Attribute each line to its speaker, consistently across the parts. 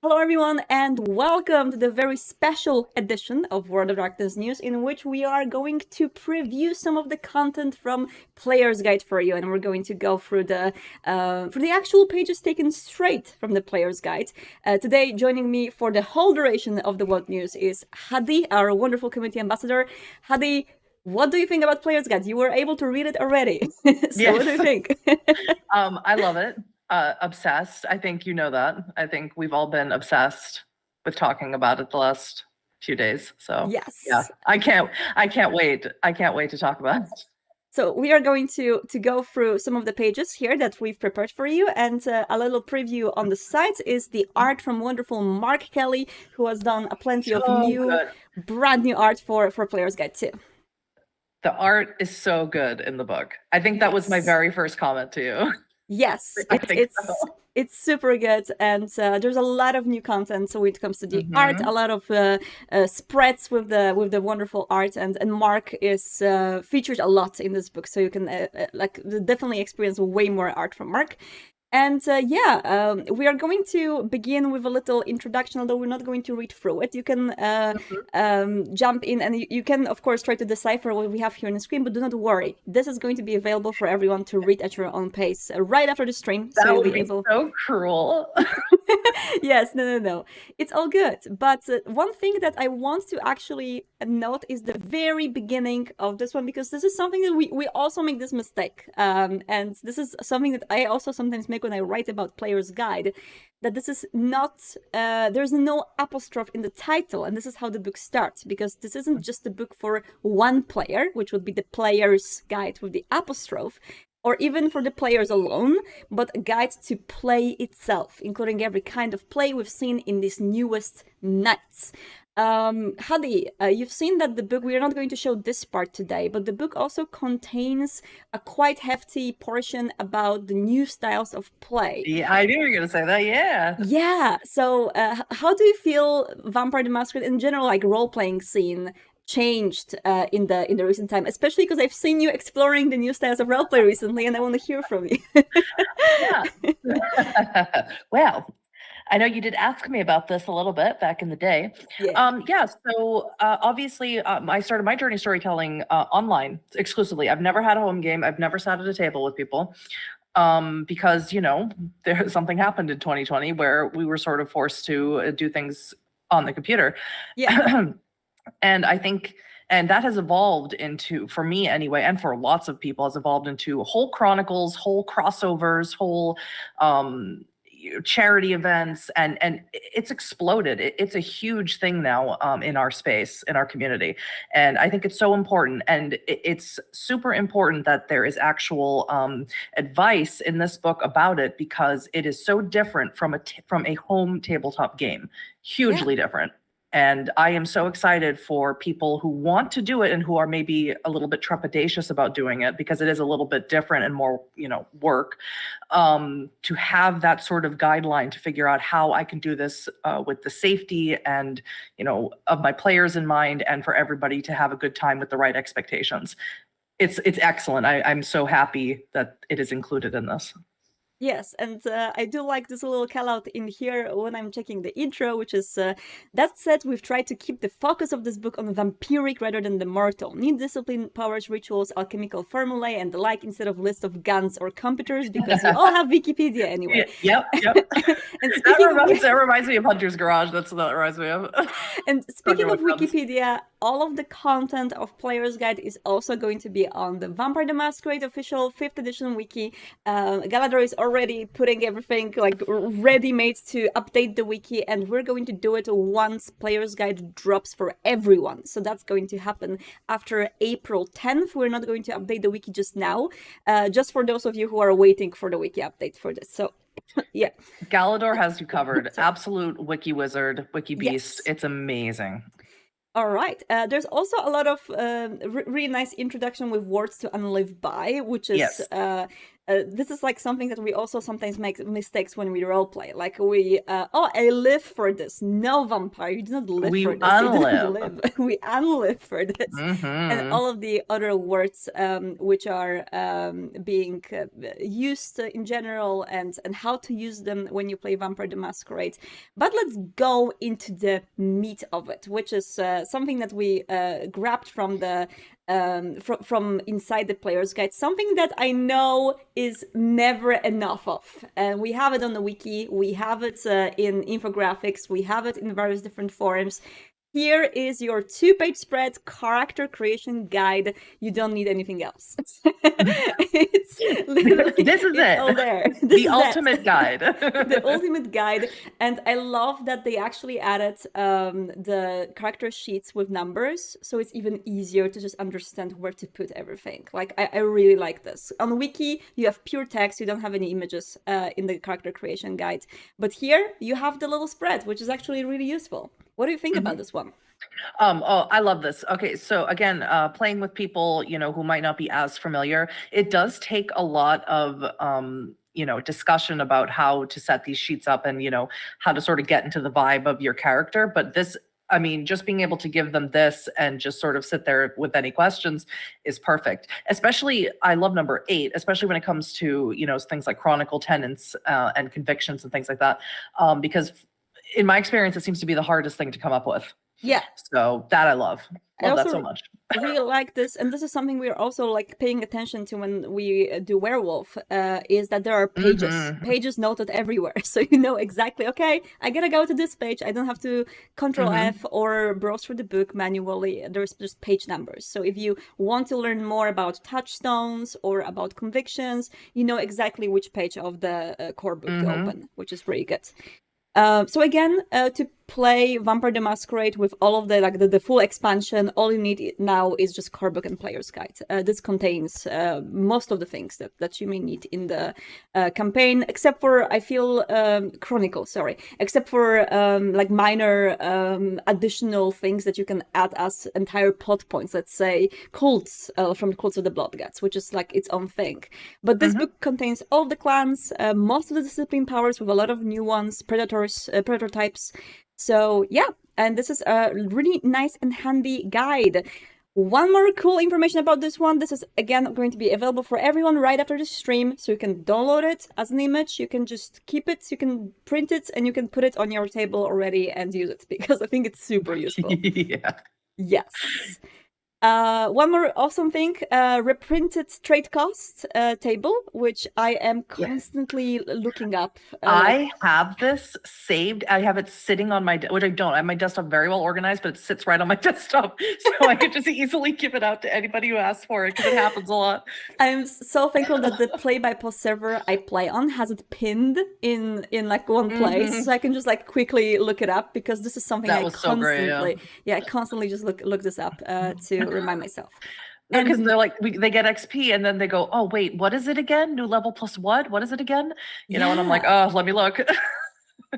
Speaker 1: Hello, everyone, and welcome to the very special edition of World of Darkness News, in which we are going to preview some of the content from Player's Guide for you, and we're going to go through the actual pages taken straight from the Player's Guide. Today, joining me for the whole duration of the World News is Hadi, our wonderful community ambassador. Hadi, what do you think about Player's Guide? You were able to read it already, so what do you think?
Speaker 2: I love it. Obsessed. I think you know that. I think we've all been obsessed with talking about it the last few days. So
Speaker 1: Yes.
Speaker 2: yeah, I can't wait. I can't wait to talk about it.
Speaker 1: So we are going to go through some of the pages here that we've prepared for you, and a little preview on the site is the art from wonderful Mark Kelly, who has done a plenty of brand new art for Player's Guide too.
Speaker 2: The art is so good in the book. I think that was my very first comment to you.
Speaker 1: Yes, it's super good, and there's a lot of new content. So when it comes to the art, a lot of spreads with the wonderful art, and Mark is featured a lot in this book, so you can definitely experience way more art from Mark. And we are going to begin with a little introduction, although we're not going to read through it. You can jump in, and you can, of course, try to decipher what we have here on the screen, but do not worry. This is going to be available for everyone to read at your own pace right after the stream.
Speaker 2: That would be so cruel.
Speaker 1: Yes, no. It's all good. But one thing that I want to actually note is the very beginning of this one, because this is something that we also make this mistake. And this is something that I also sometimes make when I write about Player's Guide, that this is not, there's no apostrophe in the title, and this is how the book starts, because this isn't just a book for one player, which would be the Player's Guide with the apostrophe, or even for the players alone, but a guide to play itself, including every kind of play we've seen in these newest nights. Hadi, you've seen that the book, we are not going to show this part today, but the book also contains a quite hefty portion about the new styles of play.
Speaker 2: Yeah, I knew you were going to say that, yeah.
Speaker 1: Yeah, so how do you feel Vampire the Masquerade in general, like role-playing scene, changed in the recent time, especially because I've seen you exploring the new styles of roleplay recently, and I want to hear from you.
Speaker 2: Yeah. Well, I know you did ask me about this a little bit back in the day.
Speaker 1: Yeah.
Speaker 2: So obviously, I started my journey storytelling online exclusively. I've never had a home game. I've never sat at a table with people. Because something happened in 2020 where we were sort of forced to do things on the computer.
Speaker 1: Yeah.
Speaker 2: And I think, and that has evolved into, for me anyway, and for lots of people, has evolved into whole chronicles, whole crossovers, whole charity events, and it's exploded. It's a huge thing now in our space, in our community, and I think it's so important. And it's super important that there is actual advice in this book about it, because it is so different from a home tabletop game, hugely different. And I am so excited for people who want to do it and who are maybe a little bit trepidatious about doing it, because it is a little bit different and more, work, to have that sort of guideline to figure out how I can do this with the safety and, of my players in mind, and for everybody to have a good time with the right expectations. It's excellent. I'm so happy that it is included in this.
Speaker 1: Yes, and I do like this little call out in here when I'm checking the intro, which is, that said, we've tried to keep the focus of this book on vampiric rather than the mortal. Need discipline, powers, rituals, alchemical formulae, and the like, instead of list of guns or computers, because we all have Wikipedia anyway.
Speaker 2: Yep. And that reminds me of Hunter's Garage. That's what that reminds me of.
Speaker 1: And speaking of Wikipedia, all of the content of Player's Guide is also going to be on the Vampire the Masquerade official 5th edition wiki. Galador is already putting everything like ready-made to update the wiki, and we're going to do it once Player's Guide drops for everyone. So that's going to happen after April 10th. We're not going to update the wiki just now, just for those of you who are waiting for the wiki update for this. So yeah,
Speaker 2: Galador has you covered. Absolute wiki wizard, wiki beast. Yes. It's amazing.
Speaker 1: All right. There's also a lot of really nice introduction with words to unlive by, which is this is like something that we also sometimes make mistakes when we role play. Like we, oh, I live for this. No, vampire, you do not live
Speaker 2: We
Speaker 1: for this. You do not
Speaker 2: unlive.
Speaker 1: live. We unlive for this. And all of the other words which are being used in general, and how to use them when you play Vampire the Masquerade. But let's go into the meat of it, which is something that we grabbed from the from inside the player's guide, something that I know is never enough of. And we have it on the wiki, we have it in infographics, we have it in various different forums. Here is your 2-page spread character creation guide. You don't need anything else. It's literally,
Speaker 2: this is
Speaker 1: it's
Speaker 2: it.
Speaker 1: all there.
Speaker 2: The ultimate guide.
Speaker 1: The ultimate guide. And I love that they actually added the character sheets with numbers, so it's even easier to just understand where to put everything. Like, I really like this. On Wiki, you have pure text, you don't have any images in the character creation guide. But here, you have the little spread, which is actually really useful. What do you think about this one?
Speaker 2: Oh, I love this. Okay, so again, playing with people, who might not be as familiar, it does take a lot of, discussion about how to set these sheets up and, how to sort of get into the vibe of your character. But this, I mean, just being able to give them this and just sort of sit there with any questions is perfect. Especially, I love number 8, especially when it comes to, things like chronicle tenants and convictions and things like that, because in my experience, it seems to be the hardest thing to come up with.
Speaker 1: Yeah.
Speaker 2: So that I love. Love that so much.
Speaker 1: I really like this, and this is something we're also like paying attention to when we do werewolf, is that there are pages noted everywhere, so you know exactly, okay, I gotta go to this page. I don't have to Control F or browse through the book manually. There's just page numbers. So if you want to learn more about touchstones or about convictions, you know exactly which page of the core book to open, which is really good. So again, to play Vampire the Masquerade with all of the full expansion, all you need now is just core book and player's guide. This contains most of the things that you may need in the campaign, except for, I feel, except for like minor additional things that you can add as entire plot points. Let's say cults from the Cults of the Blood Gods, which is like its own thing. But this book contains all the clans, most of the discipline powers with a lot of new ones, predator types. So yeah, and this is a really nice and handy guide. One more cool information about this one. This is again going to be available for everyone right after the stream, so you can download it as an image, you can just keep it, you can print it, and you can put it on your table already and use it, because I think it's super useful.
Speaker 2: Yeah.
Speaker 1: Yes. One more awesome thing, reprinted trade cost table, which I am constantly looking up.
Speaker 2: I have this saved. I have it sitting on my, which I don't. I have my desktop very well organized, but it sits right on my desktop, so I could just easily give it out to anybody who asks for it, because it happens a lot.
Speaker 1: I'm so thankful that the Play by Post server I play on has it pinned in like one place, so I can just like quickly look it up, because this is something I constantly, I constantly just look this up to remind myself.
Speaker 2: Because they're like, they get XP and then they go, oh wait, what is it again? New level plus what? What is it again? You know, and I'm like, oh, let me look.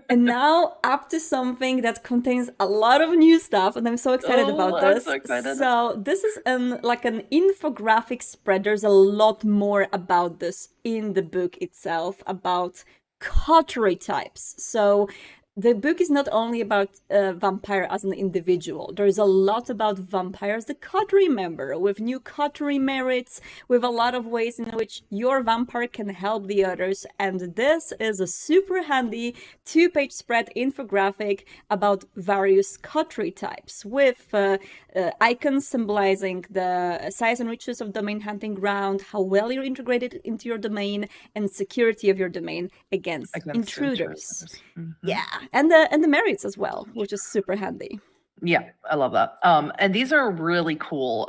Speaker 1: And now up to something that contains a lot of new stuff, and I'm so excited about this.
Speaker 2: I'm so excited.
Speaker 1: So this is like an infographic spread. There's a lot more about this in the book itself, about coterie types. So the book is not only about vampire as an individual. There is a lot about vampire as the coterie member, with new coterie merits, with a lot of ways in which your vampire can help the others. And this is a super handy 2-page spread infographic about various coterie types, with icons symbolizing the size and riches of domain hunting ground, how well you're integrated into your domain, and security of your domain against intruders. Yeah. And the merits as well, which is super handy.
Speaker 2: Yeah, I love that. And these are really cool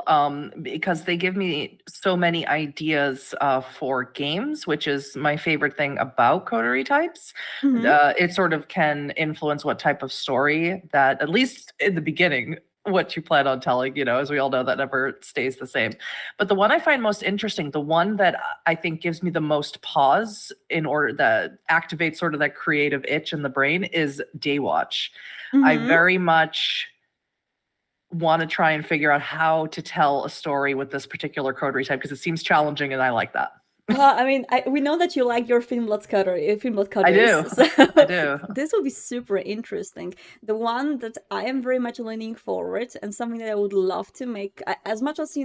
Speaker 2: because they give me so many ideas for games, which is my favorite thing about Coterie Types. It sort of can influence what type of story that, at least in the beginning, what you plan on telling, as we all know, that never stays the same. But the one I find most interesting, the one that I think gives me the most pause in order that activates sort of that creative itch in the brain, is Daywatch. I very much want to try and figure out how to tell a story with this particular coterie type, because it seems challenging and I like that.
Speaker 1: I mean, we know that you like your Filmblatt
Speaker 2: I
Speaker 1: coteries,
Speaker 2: do.
Speaker 1: so
Speaker 2: I do.
Speaker 1: this will be super interesting. The one that I am very much leaning forward, and something that I would love to make, as much as,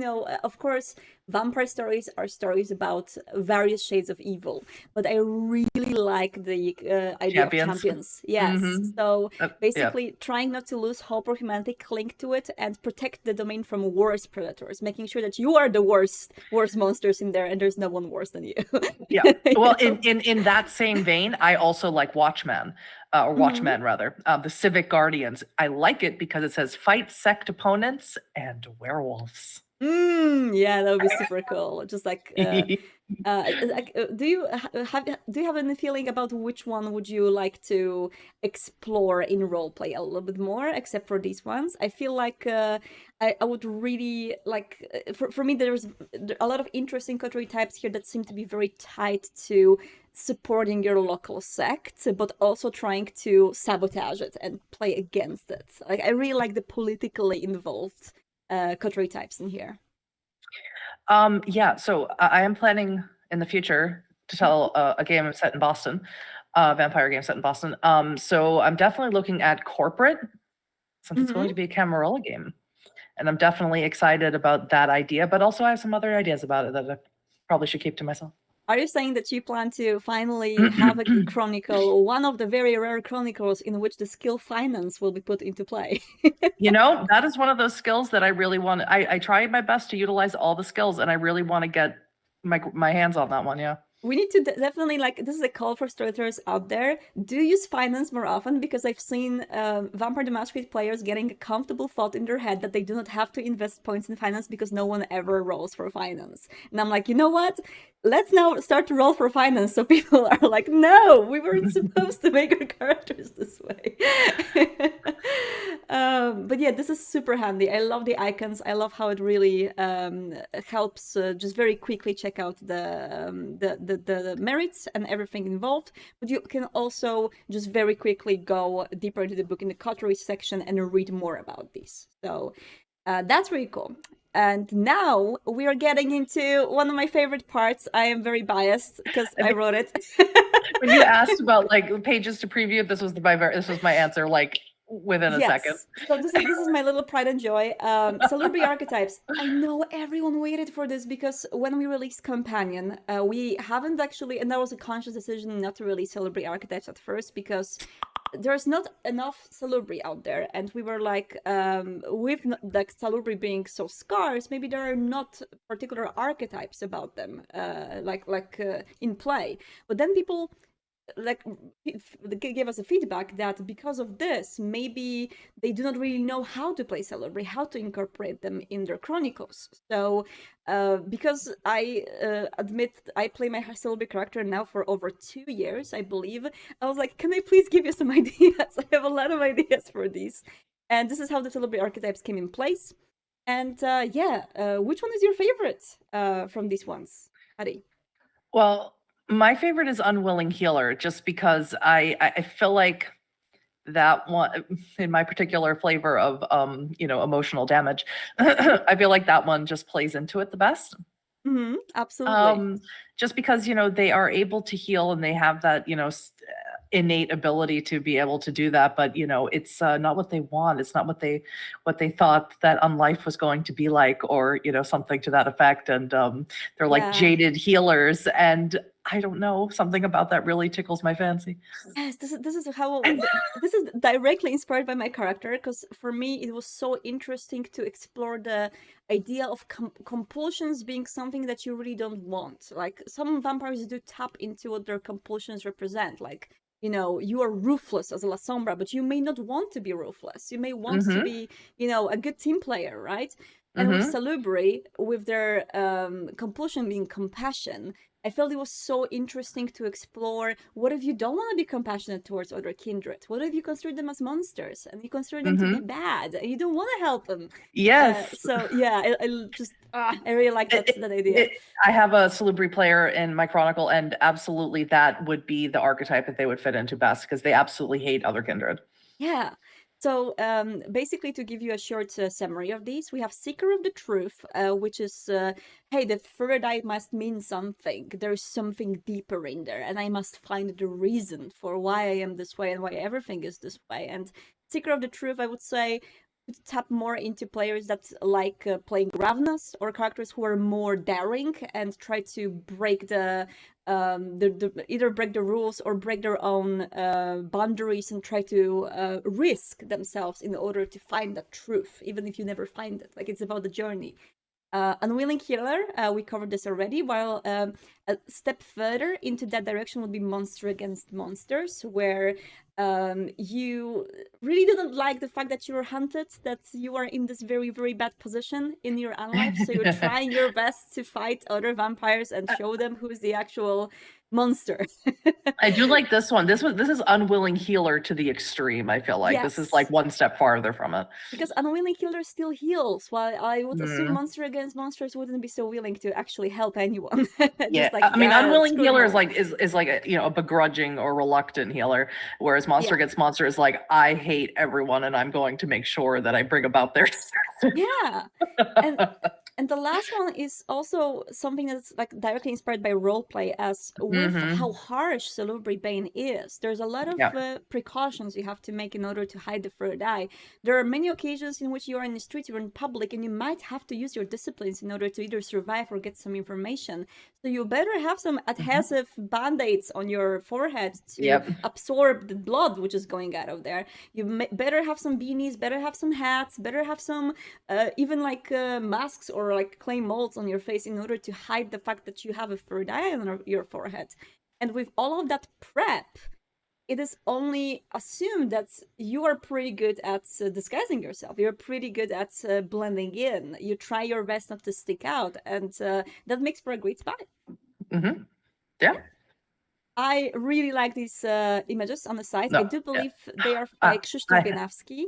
Speaker 1: of course, vampire stories are stories about various shades of evil, but I really like the idea of
Speaker 2: Champions.
Speaker 1: champions. Yes.
Speaker 2: Mm-hmm.
Speaker 1: So
Speaker 2: Yeah.
Speaker 1: basically, trying not to lose hope or humanity, cling to it, and protect the domain from worse predators, making sure that you are the worst monsters in there, and there's no one worse than you.
Speaker 2: Yeah. Well, in that same vein, I also like Watchmen, or Watchmen rather, the Civic Guardians. I like it because it says fight sect opponents and werewolves.
Speaker 1: Yeah, that would be super cool. Just do you have any feeling about which one would you like to explore in roleplay a little bit more, except for these ones? I feel like I would really like, for me, there's a lot of interesting coterie types here that seem to be very tied to supporting your local sect, but also trying to sabotage it and play against it. Like, I really like the politically involved coterie types in here.
Speaker 2: Yeah, so I am planning in the future to tell a game set in Boston, a vampire game set in Boston. So I'm definitely looking at corporate, since it's going to be a Camarilla game. And I'm definitely excited about that idea, but also I have some other ideas about it that I probably should keep to myself.
Speaker 1: Are you saying that you plan to finally have a chronicle, one of the very rare chronicles in which the skill finance will be put into play?
Speaker 2: That is one of those skills that I really want. I try my best to utilize all the skills, and I really want to get my hands on that one. Yeah.
Speaker 1: We need to definitely, like, this is a call for storytellers out there. Do use finance more often, because I've seen Vampire the Masquerade players getting a comfortable thought in their head that they do not have to invest points in finance because no one ever rolls for finance. And I'm like, you know what? Let's now start to roll for finance, so people are like, no, we weren't supposed to make our characters this way. But yeah, this is super handy. I love the icons. I love how it really helps just very quickly check out the merits and everything involved. But you can also just very quickly go deeper into the book in the coterie section and read more about these. So that's really cool. And now we are getting into one of my favorite parts. I am very biased because I wrote it.
Speaker 2: When you asked about like pages to preview, this was my answer, like within a second.
Speaker 1: So this is my little pride and joy. Salubri Archetypes. I know everyone waited for this because when we released Companion, we haven't actually, and that was a conscious decision not to release Salubri Archetypes at first because there's not enough Salubri out there, and we were like, with like Salubri being so scarce, maybe there are not particular archetypes about them, in play. But then people like gave us a feedback that because of this, maybe they do not really know how to play Salubri, how to incorporate them in their chronicles. So because I admit I play my Salubri character now for over 2 years, I believe, I was like, can I please give you some ideas? I have a lot of ideas for these. And this is how the Salubri archetypes came in place. And which one is your favorite from these ones, Adi?
Speaker 2: Well, my favorite is Unwilling Healer, just because I feel like that one, in my particular flavor of emotional damage, I feel like that one just plays into it the best.
Speaker 1: Absolutely.
Speaker 2: Just because they are able to heal and they have that innate ability to be able to do that, but it's not what they want. It's not what they thought that Unlife was going to be like, or something to that effect. And they're like jaded healers, and I don't know, something about that really tickles my fancy.
Speaker 1: Yes, this is how this is directly inspired by my character, because for me it was so interesting to explore the idea of compulsions being something that you really don't want. Like, some vampires do tap into what their compulsions represent. Like, you are ruthless as a La Sombra, but you may not want to be ruthless. You may want to be, a good team player, right? And with Salubri, with their compulsion being compassion, I felt it was so interesting to explore, what if you don't want to be compassionate towards other kindred? What if you consider them as monsters and you consider them to be bad and you don't want to help them?
Speaker 2: Yes.
Speaker 1: So yeah, I really like that idea.
Speaker 2: I have a Salubri player in my chronicle, and absolutely that would be the archetype that they would fit into best, because they absolutely hate other kindred.
Speaker 1: Yeah. So basically, to give you a short summary of these, we have Seeker of the Truth, which is, hey, the third eye must mean something. There's something deeper in there, and I must find the reason for why I am this way and why everything is this way. And Seeker of the Truth, I would say, would tap more into players that like playing Ravnas or characters who are more daring and try to break either break the rules or break their own boundaries and try to risk themselves in order to find the truth, even if you never find it. Like, it's about the journey. Unwilling Healer, we covered this already, while a step further into that direction would be Monster Against Monsters, where you really didn't like the fact that you were hunted, that you are in this very, very bad position in your own life, so you're trying your best to fight other vampires and show them who's the actual monster.
Speaker 2: I do like this one. This is Unwilling Healer to the extreme, I feel like. This is like one step farther from it.
Speaker 1: Because Unwilling Healer still heals, while I would assume Monster Against Monsters wouldn't be so willing to actually help anyone.
Speaker 2: Yeah,
Speaker 1: like,
Speaker 2: I mean, Unwilling Healer is like a begrudging or reluctant healer, whereas Monster Against Monster is like, I hate everyone and I'm going to make sure that I bring about their
Speaker 1: yeah. And the last one is also something that's like directly inspired by roleplay, as with how harsh Salubri Bane is. There's a lot of precautions you have to make in order to hide the third eye. There are many occasions in which you are in the streets, you're in public, and you might have to use your disciplines in order to either survive or get some information. So you better have some adhesive band-aids on your forehead to absorb the blood which is going out of there. You better have some beanies, better have some hats, better have some even like masks or like clay molds on your face in order to hide the fact that you have a third eye on your forehead. And with all of that prep, it is only assumed that you are pretty good at disguising yourself. You're pretty good at blending in. You try your best not to stick out, and that makes for a great spy.
Speaker 2: Yeah.
Speaker 1: I really like these images on the side. I do believe they are by Krzysztof Wieniawski.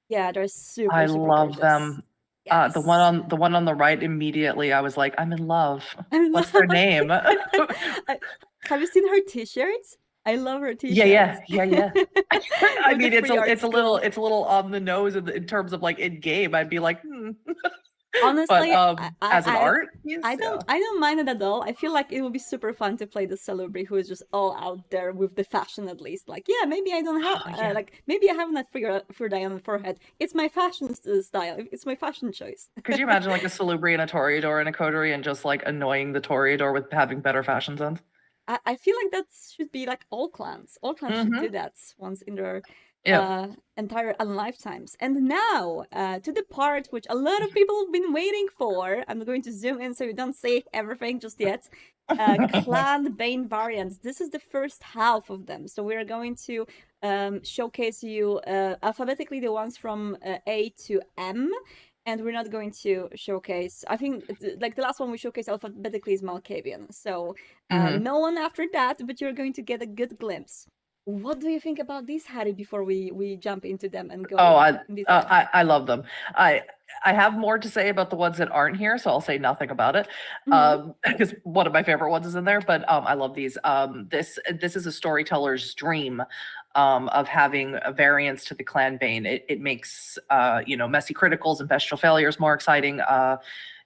Speaker 1: Yeah, they're super, super
Speaker 2: love
Speaker 1: gorgeous.
Speaker 2: them.
Speaker 1: Yes.
Speaker 2: The one on the right, immediately I was like, I'm in love. What's their name?
Speaker 1: Have you seen her t-shirts? I love her t-shirts.
Speaker 2: Yeah. I mean, it's a little on the nose in terms of like in game. I'd be like,
Speaker 1: Honestly,
Speaker 2: but, as an art piece,
Speaker 1: I don't mind it at all. I feel like it would be super fun to play the Salubri who is just all out there with the fashion, at least. Like, yeah, maybe I don't have like maybe I haven't third eye on the forehead. It's my fashion style. It's my fashion choice.
Speaker 2: Could you imagine like a Salubri and a Toreador and a Coterie and just like annoying the Toreador with having better fashion sense?
Speaker 1: I feel like that should be like all clans. All clans should do that once in their entire lifetimes. And now to the part which a lot of people have been waiting for. I'm going to zoom in so you don't say everything just yet. Clan Bane variants. This is the first half of them. So we're going to showcase you alphabetically the ones from A to M. And we're not going to showcase, I think, like the last one we showcased alphabetically is Malkavian. So no one after that, but you're going to get a good glimpse. What do you think about these, Harry, before we jump into them and go?
Speaker 2: I love them. I have more to say about the ones that aren't here, so I'll say nothing about it. Because one of my favorite ones is in there, but I love these. This is a storyteller's dream of having a variance to the Clan Bane. It makes messy criticals and bestial failures more exciting.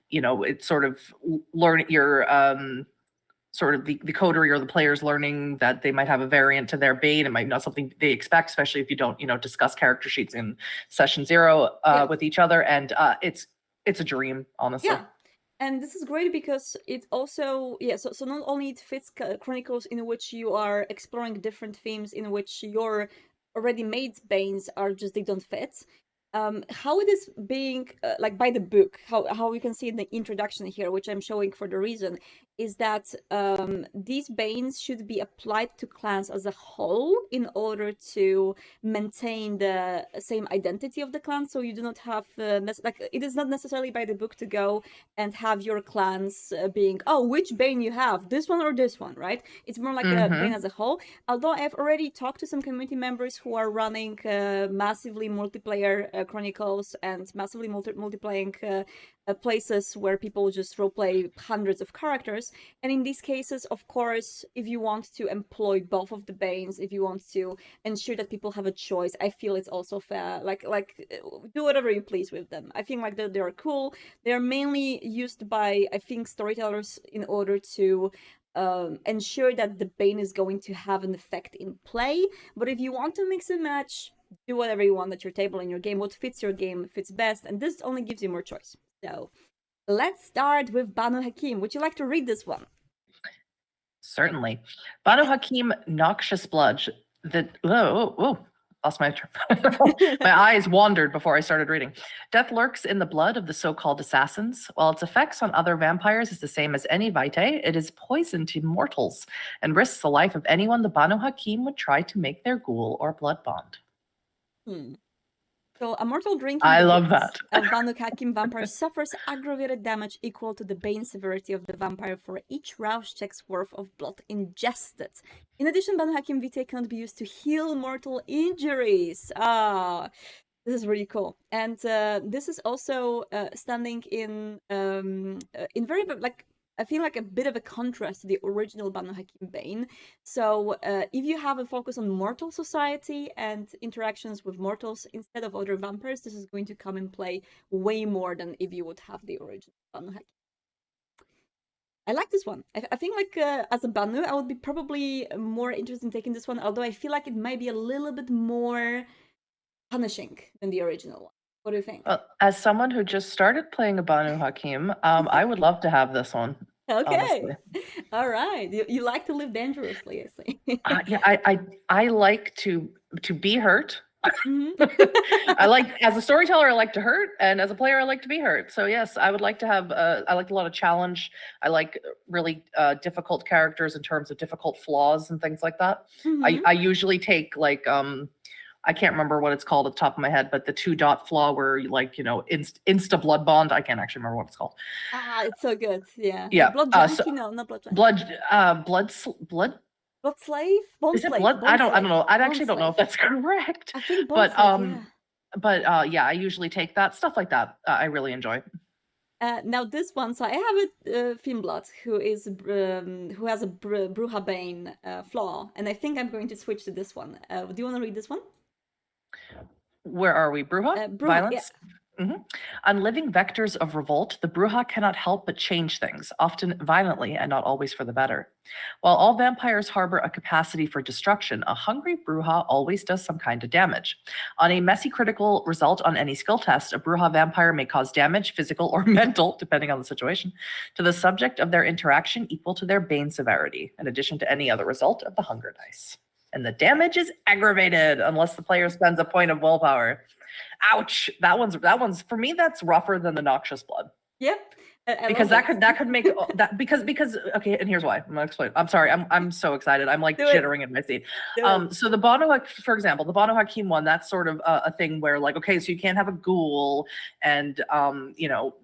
Speaker 2: It's sort of sort of the coterie or the players learning that they might have a variant to their Bane. It might not something they expect, especially if you don't, discuss character sheets in session 0 with each other. And it's a dream, honestly.
Speaker 1: Yeah. And this is great because it also, so not only it fits Chronicles in which you are exploring different themes in which your already made Banes are just, they don't fit. How it is being like by the book, how we can see in the introduction here, which I'm showing for the reason, is that these Banes should be applied to clans as a whole in order to maintain the same identity of the clan. So you do not have it is not necessarily by the book to go and have your clans being, oh, which Bane you have, this one or this one, right? It's more like a Bane as a whole. Although I've already talked to some community members who are running massively multiplayer chronicles and massively multiplying places where people just roleplay hundreds of characters. And in these cases, of course, if you want to employ both of the Banes, if you want to ensure that people have a choice, I feel it's also fair. Do whatever you please with them. I think like they're cool. They're mainly used by, I think, storytellers in order to ensure that the Bane is going to have an effect in play. But if you want to mix and match, do whatever you want at your table in your game. What fits your game fits best, and this only gives you more choice. So let's start with Banu Hakim. Would you like to read this one?
Speaker 2: Certainly. Banu Hakim, Noxious Blood. Lost my my eyes wandered before I started reading. Death lurks in the blood of the so-called assassins. While its effects on other vampires is the same as any vitae, it is poison to mortals and risks the life of anyone the Banu Hakim would try to make their ghoul or blood bond.
Speaker 1: So a mortal drinking
Speaker 2: I
Speaker 1: the
Speaker 2: love
Speaker 1: blood
Speaker 2: that.
Speaker 1: of Banu Hakim vampire suffers aggravated damage equal to the Bane severity of the vampire for each rouse check's worth of blood ingested. In addition, Banu Hakim vitae cannot be used to heal mortal injuries. This is really cool, and this is also standing in very like, I feel like a bit of a contrast to the original Banu Hakim Bane. So if you have a focus on mortal society and interactions with mortals instead of other vampires, this is going to come in play way more than if you would have the original Banu Hakim. I like this one. I think like as a Banu, I would be probably more interested in taking this one, although I feel like it might be a little bit more punishing than the original one. What do you think?
Speaker 2: Well, as someone who just started playing a Banu Hakim, I would love to have this one.
Speaker 1: Okay.
Speaker 2: Honestly.
Speaker 1: All right. You like to live dangerously, I see.
Speaker 2: Yeah, I like to be hurt.
Speaker 1: Mm-hmm.
Speaker 2: I like, as a storyteller, I like to hurt, and as a player, I like to be hurt. So yes, I would like to have. I like a lot of challenge. I like really difficult characters in terms of difficult flaws and things like that.
Speaker 1: Mm-hmm.
Speaker 2: I usually take like I can't remember what it's called at the top of my head, but the 2-dot flaw where you like, insta blood bond. I can't actually remember what it's called.
Speaker 1: It's so good. Yeah.
Speaker 2: Yeah.
Speaker 1: Blood junkie? No, not blood junkie.
Speaker 2: Blood
Speaker 1: slave? Bone
Speaker 2: is it
Speaker 1: slave.
Speaker 2: blood?
Speaker 1: Bone
Speaker 2: I don't
Speaker 1: slave.
Speaker 2: know. I
Speaker 1: Bone
Speaker 2: actually don't know if
Speaker 1: slave.
Speaker 2: that's correct.
Speaker 1: I think bone slave, yeah.
Speaker 2: Yeah, I usually take that stuff like that. I really enjoy.
Speaker 1: Now this one, so I have a Fimblood who has a Bruja Bane flaw, and I think I'm going to switch to this one. Do you want to read this one?
Speaker 2: Where are we? Bruja? Violence?
Speaker 1: Yeah.
Speaker 2: Mm-hmm. On living vectors of revolt, the Bruja cannot help but change things, often violently and not always for the better. While all vampires harbor a capacity for destruction, a hungry Bruja always does some kind of damage. On a messy critical result on any skill test, a Bruja vampire may cause damage, physical or mental, depending on the situation, to the subject of their interaction equal to their Bane severity, in addition to any other result of the hunger dice. And the damage is aggravated unless the player spends a point of willpower. Ouch! That one's for me. That's rougher than the Noxious Blood.
Speaker 1: Yep.
Speaker 2: Because that could make that because okay, and here's why. I'm gonna explain. I'm sorry. I'm so excited. I'm like jittering in my seat. So the for example, the Banu Hakim one, that's sort of a thing where like, okay, so you can't have a ghoul, and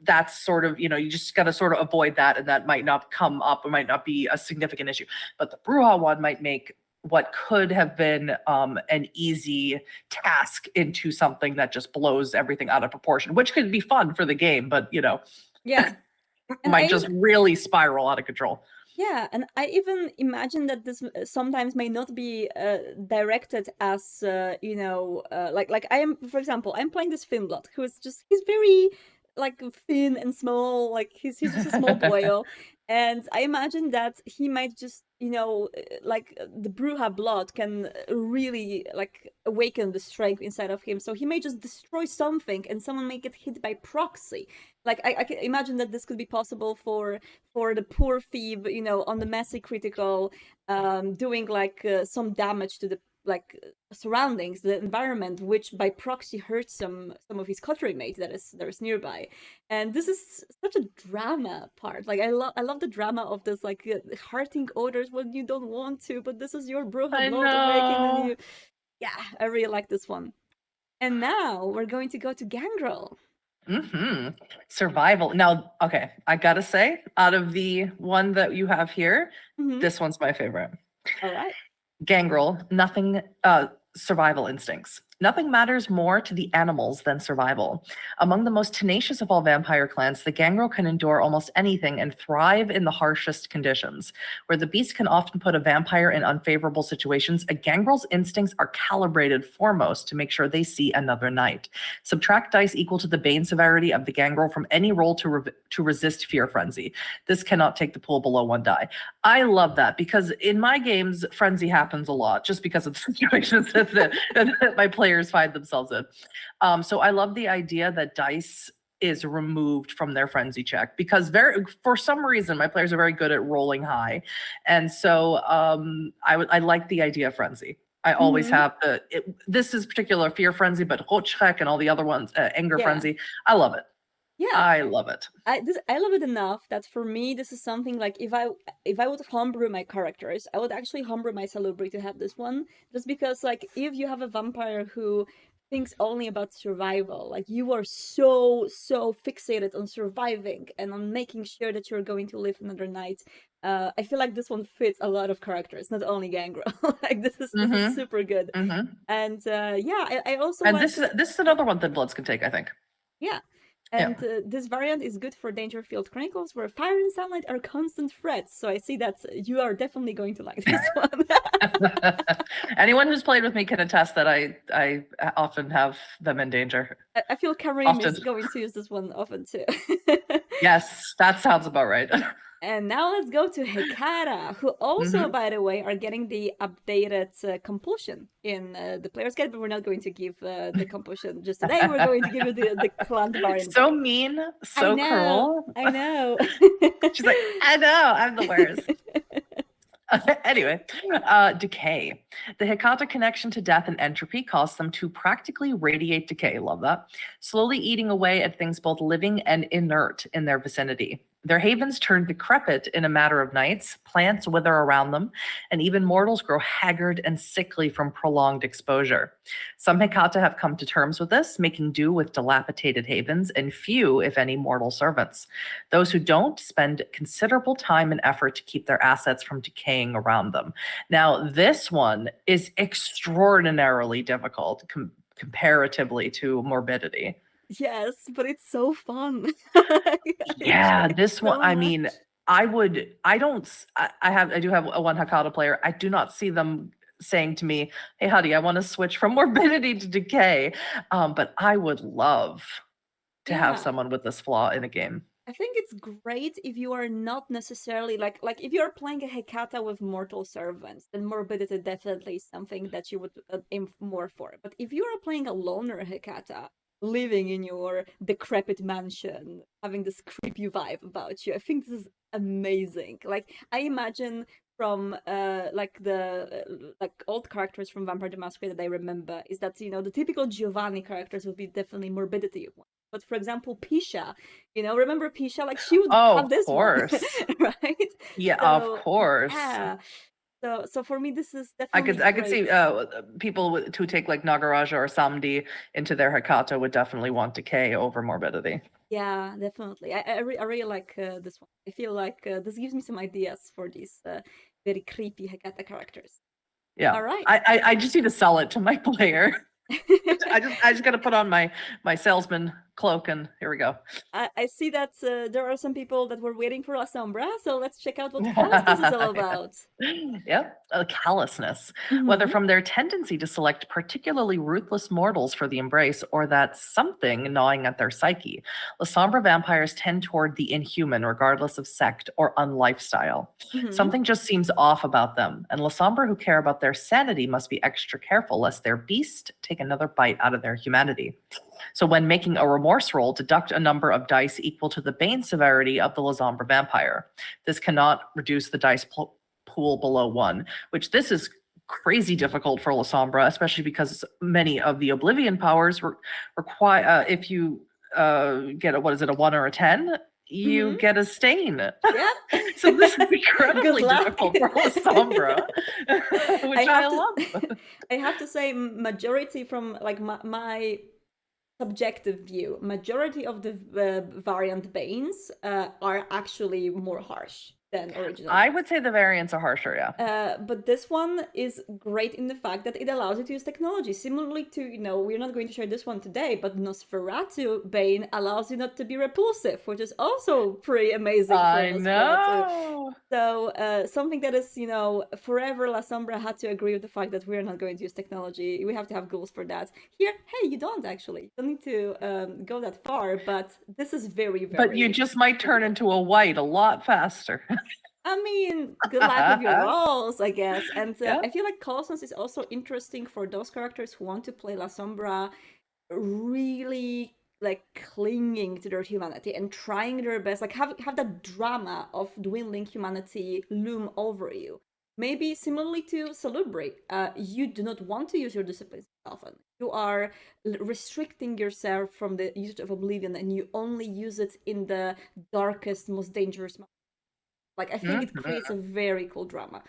Speaker 2: that's sort of, you just got to sort of avoid that, and that might not come up or might not be a significant issue. But the Bruja one might make what could have been an easy task into something that just blows everything out of proportion, which could be fun for the game, but
Speaker 1: yeah,
Speaker 2: might just really spiral out of control.
Speaker 1: Yeah, and I even imagine that this sometimes may not be directed as like I am, for example, I'm playing this Fimblood who is he's very like thin and small, like he's just a small boyo. And I imagine that he might just, like the Bruja blood can really like awaken the strength inside of him. So he may just destroy something and someone may get hit by proxy. Like I can imagine that this could be possible for the poor Phoebe, on the messy critical, doing like some damage to the surroundings, the environment, which by proxy hurts some of his coterie mates that is nearby. And this is such a drama part. Like I love the drama of this, like hearting orders when you don't want to, but this is your Bruja blood awakening you. Yeah, I really like this one. And now we're going to go to Gangrel.
Speaker 2: Survival. Now, okay, I gotta say, out of the one that you have here, this one's my favorite.
Speaker 1: All right.
Speaker 2: Gangrel, nothing, survival instincts. Nothing matters more to the animals than survival. Among the most tenacious of all vampire clans, the gangrel can endure almost anything and thrive in the harshest conditions. Where the beast can often put a vampire in unfavorable situations, a gangrel's instincts are calibrated foremost to make sure they see another night. Subtract dice equal to the bane severity of the gangrel from any roll to resist fear frenzy. This cannot take the pool below 1 die. I love that because in my games, frenzy happens a lot just because of the situations that my players find themselves in. So I love the idea that dice is removed from their frenzy check because for some reason my players are very good at rolling high, and so I like the idea of frenzy. I always have this is particular fear frenzy, but Rotschreck and all the other ones, anger frenzy. I love it.
Speaker 1: Yeah,
Speaker 2: I love it.
Speaker 1: I love it enough that for me this is something like if I would homebrew my characters, I would actually homebrew my Salubri to have this one, just because like if you have a vampire who thinks only about survival, like you are so fixated on surviving and on making sure that you're going to live another night. I feel like this one fits a lot of characters, not only Gangrel. Like this is super good. And yeah, I also
Speaker 2: and
Speaker 1: like
Speaker 2: this is another one that Bloods can take, I think.
Speaker 1: yeah. And this variant is good for Dangerfield Chronicles, where fire and sunlight are constant threats. So I see that you are definitely going to like this one.
Speaker 2: Anyone who's played with me can attest that I often have them in danger.
Speaker 1: I feel Kareem is going to use this one often too.
Speaker 2: Yes, that sounds about right.
Speaker 1: And now let's go to Hekara, who also, by the way, are getting the updated compulsion in the player's guide, but we're not going to give the compulsion just today. We're going to give you the clan variant.
Speaker 2: So mean, so cruel.
Speaker 1: I know.
Speaker 2: She's like, I know, I'm the worst. Anyway, decay. The Hekata connection to death and entropy caused them to practically radiate decay. Love that. Slowly eating away at things both living and inert in their vicinity. Their havens turn decrepit in a matter of nights, plants wither around them, and even mortals grow haggard and sickly from prolonged exposure. Some Hekata have come to terms with this, making do with dilapidated havens and few, if any, mortal servants. Those who don't spend considerable time and effort to keep their assets from decaying around them. Now, this one is extraordinarily difficult comparatively to morbidity.
Speaker 1: Yes, but it's so fun.
Speaker 2: Yeah, this one, I mean, I do have a one Hakata player. I do not see them saying to me, hey, Huddy, I want to switch from morbidity to decay. But I would love to have someone with this flaw in a game.
Speaker 1: I think it's great if you are not necessarily like if you're playing a Hekata with mortal servants, then morbidity definitely is something that you would aim more for. But if you are playing a loner Hekata, living in your decrepit mansion, having this creepy vibe about you, I think this is amazing. Like I imagine from like the like old characters from Vampire the Masquerade that I remember is that the typical Giovanni characters would be definitely morbidity. But for example, Pisha, remember Pisha? Like she would have this one, right?
Speaker 2: Yeah, of course.
Speaker 1: Yeah. So for me, this is definitely.
Speaker 2: I could see people who take like Nagaraja or Samdi into their Hekata would definitely want decay over morbidity.
Speaker 1: Yeah, definitely. I really like this one. I feel like this gives me some ideas for these very creepy Hekata characters.
Speaker 2: Yeah.
Speaker 1: All right.
Speaker 2: I just need to sell it to my player. I just got to put on my salesman cloak and here we go.
Speaker 1: I see that there are some people that were waiting for La Sombra, so let's check out what callousness is all about.
Speaker 2: Yep, callousness. Whether from their tendency to select particularly ruthless mortals for the embrace or that something gnawing at their psyche, La Sombra vampires tend toward the inhuman regardless of sect or unlifestyle. Something just seems off about them, and La Sombra who care about their sanity must be extra careful lest their beast take another bite out of their humanity. So when making a remorse roll, deduct a number of dice equal to the bane severity of the La Sombra vampire. This cannot reduce the dice pool below 1, which this is crazy difficult for La Sombra, especially because many of the Oblivion powers require, if you get a 1 or a 10, you get a stain.
Speaker 1: Yeah.
Speaker 2: So this is incredibly difficult for La Sombra, which I love.
Speaker 1: I have to say, majority from like my subjective view, majority of the variant Banes are actually more harsh than original.
Speaker 2: I would say the variants are harsher, yeah.
Speaker 1: But this one is great in the fact that it allows you to use technology. Similarly to, we're not going to share this one today, but Nosferatu Bane allows you not to be repulsive, which is also pretty amazing for
Speaker 2: I
Speaker 1: Nosferatu.
Speaker 2: know.
Speaker 1: So something that is, forever La Sombra had to agree with the fact that we're not going to use technology. We have to have goals for that. Here, hey, you don't actually. You don't need to go that far, but this is very, very...
Speaker 2: But you just might turn into a white a lot faster.
Speaker 1: I mean, good luck with your roles, I guess. And
Speaker 2: Yeah.
Speaker 1: I feel like Colossons is also interesting for those characters who want to play La Sombra really like clinging to their humanity and trying their best, like have that drama of dwindling humanity loom over you. Maybe similarly to Salubri, you do not want to use your disciplines often. You are restricting yourself from the usage of Oblivion, and you only use it in the darkest, most dangerous moments. Like, I think it creates a very cool drama.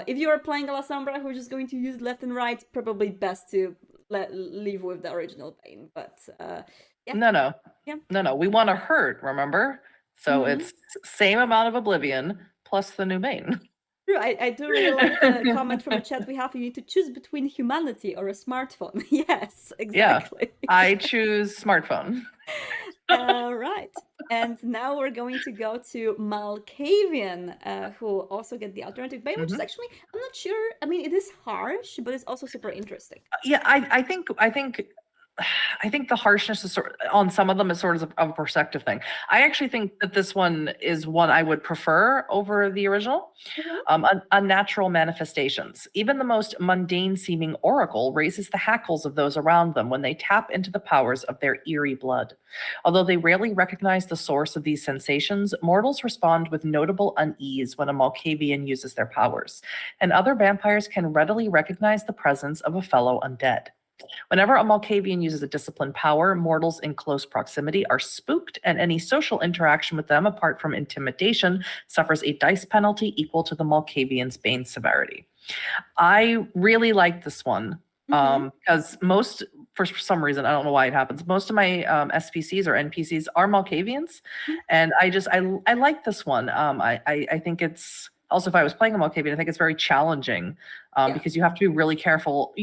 Speaker 1: If you are playing a La Sombra who's just going to use left and right, probably best to leave with the original Bane. But yeah.
Speaker 2: No. We want to hurt, remember? So it's same amount of Oblivion plus the new Bane.
Speaker 1: True, I do really like the comment from the chat we have. You need to choose between humanity or a smartphone. Yes, exactly.
Speaker 2: Yeah, I choose smartphone.
Speaker 1: Right. And now we're going to go to Malkavian, who also get the alternative Bane, which is actually, I'm not sure. I mean, it is harsh, but it's also super interesting.
Speaker 2: Yeah, I think the harshness is on some of them is sort of a perspective thing. I actually think that this one is one I would prefer over the original. Unnatural manifestations. Even the most mundane seeming oracle raises the hackles of those around them when they tap into the powers of their eerie blood. Although they rarely recognize the source of these sensations, mortals respond with notable unease when a Malkavian uses their powers, and other vampires can readily recognize the presence of a fellow undead. Whenever a Malkavian uses a disciplined power, mortals in close proximity are spooked, and any social interaction with them, apart from intimidation, suffers a dice penalty equal to the Malkavian's Bane severity. I really like this one because for some reason, I don't know why it happens, most of my SPCs or NPCs are Malkavians, and I like this one. I think it's... Also, if I was playing a Malkavian, I think it's very challenging because you have to be really careful.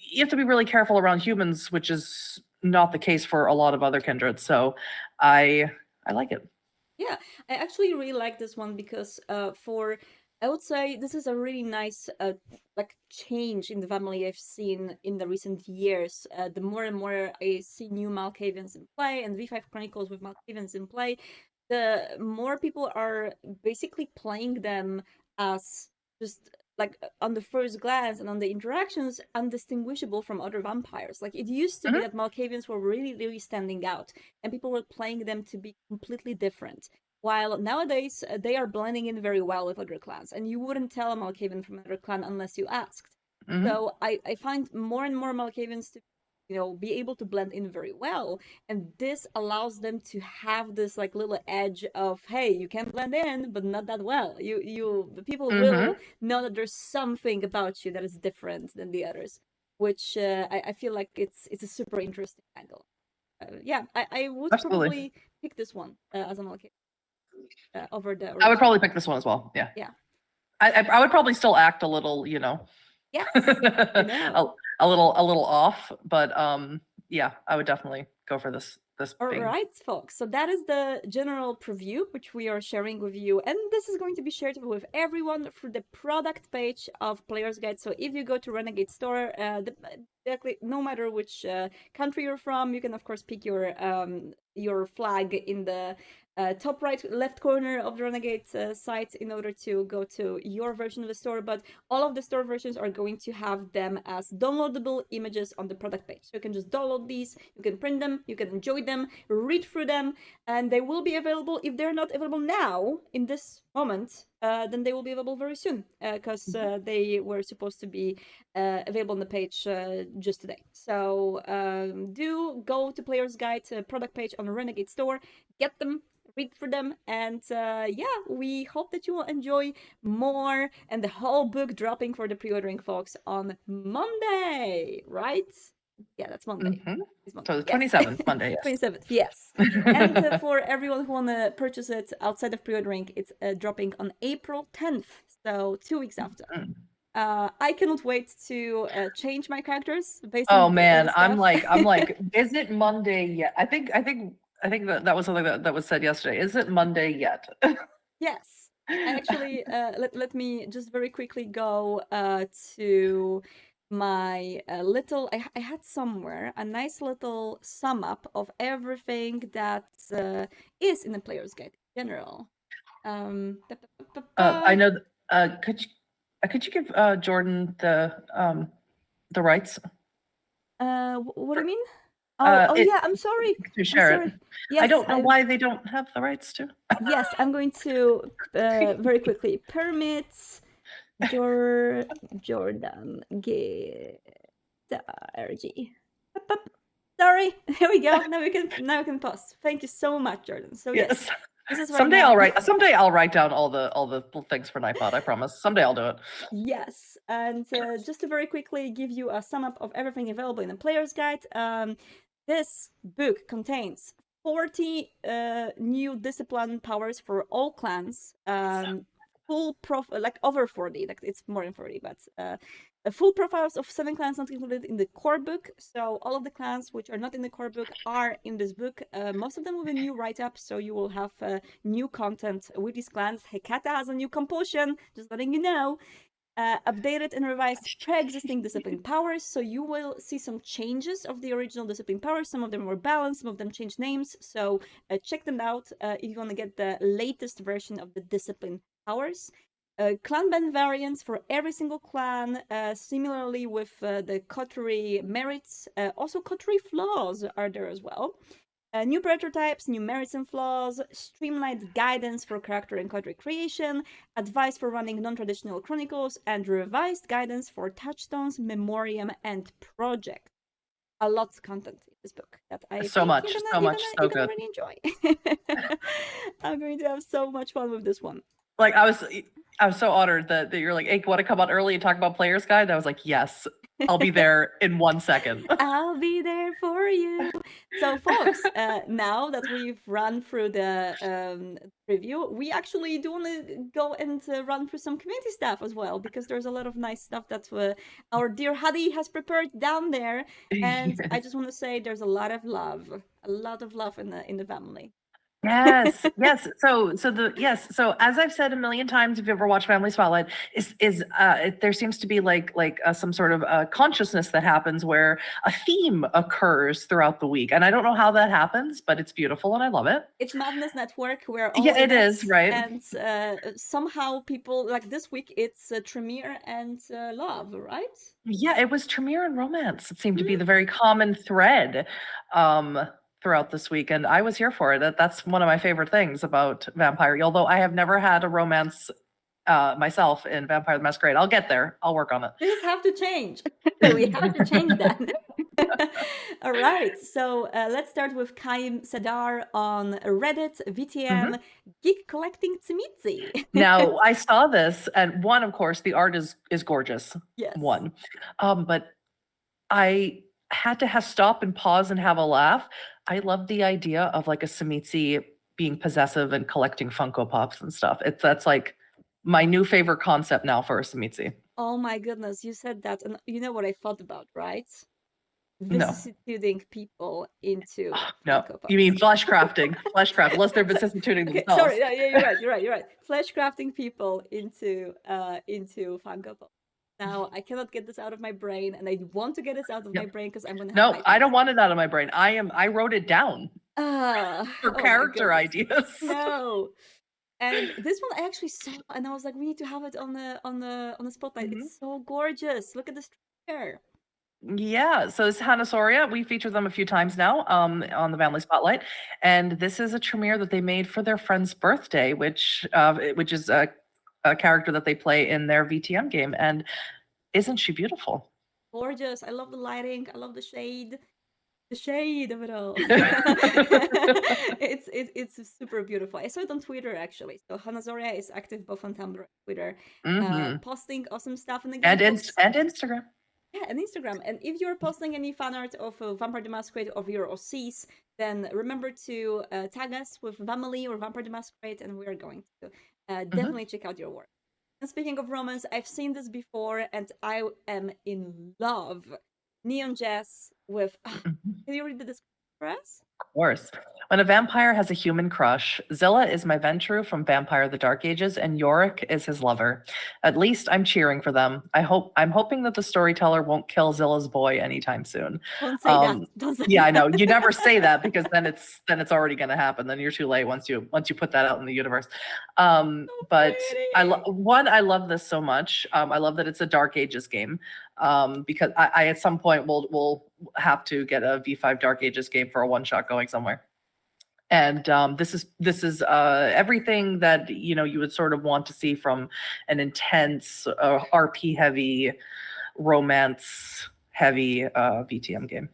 Speaker 2: You have to be really careful around humans, which is not the case for a lot of other kindreds. So I like it.
Speaker 1: Yeah, I actually really like this one because I would say this is a really nice like change in the family I've seen in the recent years. The more and more I see new Malkavians in play and V5 Chronicles with Malkavians in play, the more people are basically playing them as just like on the first glance and on the interactions undistinguishable from other vampires. Like, it used to be that Malkavians were really, really standing out and people were playing them to be completely different. While nowadays they are blending in very well with other clans, and you wouldn't tell a Malkavian from another clan unless you asked. So I find more and more Malkavians to be able to blend in very well, and this allows them to have this like little edge of, hey, you can blend in but not that well. The people will know that there's something about you that is different than the others, which I feel like it's a super interesting angle. Yeah, I would probably pick this one as an Malkavian over the original.
Speaker 2: I would probably pick this one as well. Yeah. I would probably still act a little,
Speaker 1: Yes,
Speaker 2: a little off, but yeah, I would definitely go for this.
Speaker 1: All right, folks. So that is the general preview which we are sharing with you, and this is going to be shared with everyone through the product page of Player's Guide. So if you go to Renegade Store, no matter which country you're from, you can of course pick your flag in the top left corner of the Renegade site in order to go to your version of the store, but all of the store versions are going to have them as downloadable images on the product page. So you can just download these, you can print them, you can enjoy them, read through them, and they will be available. If they're not available now, in this moment, then they will be available very soon, because they were supposed to be available on the page just today. So do go to Player's Guide product page on the Renegade Store, get them, read for them, and yeah, we hope that you will enjoy more, and the whole book dropping for the pre-ordering folks on Monday, right? Yeah, that's Monday.
Speaker 2: Mhm.
Speaker 1: It's Monday.
Speaker 2: So the
Speaker 1: Yes.
Speaker 2: 27th, Monday, yes.
Speaker 1: 27th, yes. And for everyone who want to purchase it outside of pre-ordering, it's dropping on April 10th, so 2 weeks after.
Speaker 2: Mm.
Speaker 1: I cannot wait to change my characters based
Speaker 2: Oh
Speaker 1: on
Speaker 2: man,
Speaker 1: the
Speaker 2: I'm
Speaker 1: stuff.
Speaker 2: like, is it Monday yet? I think that was something that was said yesterday. Is it Monday yet?
Speaker 1: Yes. I actually let me just very quickly go to my little. I had somewhere a nice little sum up of everything that is in the player's guide in general.
Speaker 2: I know. Could you give Jordan the rights?
Speaker 1: What do you mean? Oh yeah, I'm sorry.
Speaker 2: To
Speaker 1: I'm
Speaker 2: share it?
Speaker 1: sorry. Yes,
Speaker 2: I don't know why they don't have the rights to.
Speaker 1: yes, I'm going to very quickly permits Jordan G. Sorry, here we go. Now we can pause. Thank you so much, Jordan. So yes, this is right
Speaker 2: Someday
Speaker 1: now.
Speaker 2: Someday I'll write down all the things for Nightbot. I promise. Someday I'll do it.
Speaker 1: Yes, and just to very quickly give you a sum up of everything available in the player's guide. This book contains 40 new discipline powers for all clans. Full like over 40, like it's more than 40, but full profiles of 7 clans not included in the core book. So all of the clans which are not in the core book are in this book. Most of them with a new write-up, so you will have new content with these clans. Hekata has a new compulsion, just letting you know. Updated and revised pre-existing discipline powers, so you will see some changes of the original discipline powers. Some of them were balanced, some of them changed names, so check them out if you want to get the latest version of the discipline powers. Clan band variants for every single clan, similarly with the Coterie merits. Also Coterie flaws are there as well. New predator types, new merits and flaws, streamlined guidance for character and coterie creation, advice for running non-traditional chronicles, and revised guidance for touchstones, memoriam, and project. A lot of content in this book that I
Speaker 2: So
Speaker 1: think
Speaker 2: much,
Speaker 1: you're
Speaker 2: so
Speaker 1: gonna
Speaker 2: good.
Speaker 1: really enjoy. I'm going to have so much fun with this one.
Speaker 2: Like I was so honored that you're like, hey, want to come on early and talk about Player's Guide? And I was like, yes, I'll be there in 1 second.
Speaker 1: I'll be there for you. So, folks, now that we've run through the review, we actually do want to go and run through some community stuff as well, because there's a lot of nice stuff that our dear Hadi has prepared down there. And
Speaker 2: Yes.
Speaker 1: I just want to say there's a lot of love in the family.
Speaker 2: Yes, yes. So as I've said a million times, if you ever watch Vamily Spotlight, there seems to be like some sort of consciousness that happens where a theme occurs throughout the week, and I don't know how that happens, but it's beautiful and I love it.
Speaker 1: It's Madness Network. We're all
Speaker 2: Yeah,
Speaker 1: in
Speaker 2: it is, right?
Speaker 1: And somehow people like this week it's Tremere and love, right?
Speaker 2: Yeah, it was Tremere and romance. It seemed to be the very common thread throughout this week, and I was here for it. That's one of my favorite things about Vampire. Although I have never had a romance myself in Vampire the Masquerade. I'll get there. I'll work on it.
Speaker 1: This have to change. We have to change that. All right. So let's start with Kaim Sadar on Reddit, VTM, Geek Collecting Tzimitzi.
Speaker 2: Now, I saw this, and one, of course, the art is gorgeous.
Speaker 1: Yes.
Speaker 2: One. But I had to stop and pause and have a laugh. I love the idea of like a Tzimitzi being possessive and collecting Funko Pops and stuff. That's like my new favorite concept now for a Tzimitzi.
Speaker 1: Oh my goodness, you said that, and you know what I thought about, right?
Speaker 2: No.
Speaker 1: Vicissituting people into
Speaker 2: No,
Speaker 1: Funko Pops.
Speaker 2: you mean flesh crafting, unless they're vicissituting
Speaker 1: Okay,
Speaker 2: themselves.
Speaker 1: sorry, yeah, you're right. Flesh crafting people into Funko Pops. Now I cannot get this out of my brain, and I want to get this out of my brain because I'm gonna.
Speaker 2: No, I don't want it out of my brain. I wrote it down for character ideas.
Speaker 1: No. And this one I actually saw, and I was like, we need to have it on the spotlight. It's so gorgeous. Look at this trailer.
Speaker 2: Yeah, so this is Hanasoria. We featured them a few times now on the Vamily Spotlight, and this is a Tremere that they made for their friend's birthday, which is a character that they play in their VTM game. And isn't she beautiful?
Speaker 1: Gorgeous. I love the lighting. I love the shade. The shade of it all. It's super beautiful. I saw it on Twitter actually. So Hanazoria is active both on Tumblr and Twitter, posting awesome stuff in the game.
Speaker 2: And Instagram.
Speaker 1: Yeah, and Instagram. And if you're posting any fan art of Vampire the Masquerade of your OCs, then remember to tag us with Vamily or Vampire the Masquerade, and we're going to
Speaker 2: Mhm.
Speaker 1: definitely check out your work. And speaking of romance, I've seen this before, and I am in love. Neon Jazz with.
Speaker 2: Mhm.
Speaker 1: Can you read the description for us?
Speaker 2: Of course. When a vampire has a human crush, Zilla is my Ventru from Vampire the Dark Ages, and Yorick is his lover. At least I'm cheering for them. I'm hoping that the storyteller won't kill Zilla's boy anytime soon.
Speaker 1: Don't say that.
Speaker 2: Um,
Speaker 1: Don't say
Speaker 2: yeah, I know.
Speaker 1: that.
Speaker 2: You never say that because then it's already going to happen. Then you're too late once you put that out in the universe.
Speaker 1: So
Speaker 2: But
Speaker 1: pretty.
Speaker 2: I love this so much. I love that it's a Dark Ages game. Because I at some point will have to get a V5 Dark Ages game for a one shot going somewhere. And this is everything that you would sort of want to see from an intense RP heavy, romance heavy VTM game.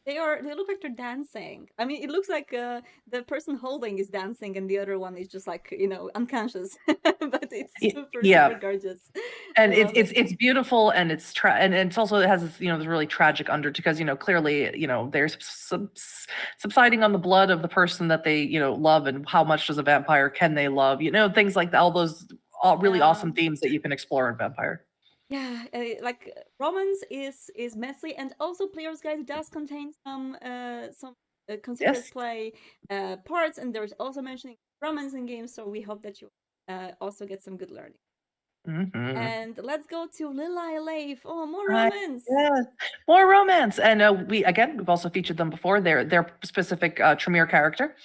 Speaker 1: They look like they're dancing. I mean, it looks like the person holding is dancing and the other one is just like, unconscious. But it's super, super
Speaker 2: Yeah,
Speaker 1: gorgeous. I
Speaker 2: and
Speaker 1: love it.
Speaker 2: it's beautiful, and and it's also, it has this this really tragic under, because clearly they're subsiding on the blood of the person that they love, and how much does a vampire can they love, things like that, all those really
Speaker 1: Yeah.
Speaker 2: awesome themes that you can explore in Vampire.
Speaker 1: Yeah, like romance is messy, and also Player's Guide does contain some considered
Speaker 2: Yes.
Speaker 1: play parts, and there's also mentioning romance in games. So we hope that you also get some good learning.
Speaker 2: Hmm.
Speaker 1: And let's go to Lila Leif. Oh, more
Speaker 2: Hi.
Speaker 1: romance.
Speaker 2: Yes, more romance, and we've also featured them before. Their specific Tremere character,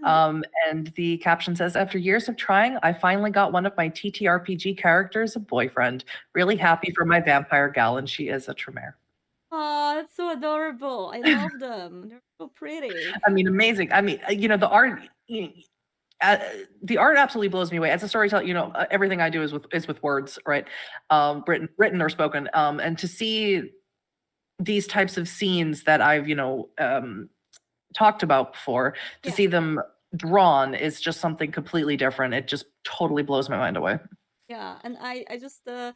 Speaker 1: Mhm.
Speaker 2: and the caption says, "After years of trying, I finally got one of my TTRPG characters a boyfriend. Really happy for my vampire gal, and she is a Tremere."
Speaker 1: Oh, that's so adorable. I love them. They're so pretty.
Speaker 2: I mean, amazing. I mean, the art. Uh, the art absolutely blows me away. As a storyteller, everything I do is with words, right? Written or spoken. And to see these types of scenes that I've talked about before, to
Speaker 1: Yeah.
Speaker 2: see them drawn is just something completely different. It just totally blows my mind away.
Speaker 1: Yeah, and I just I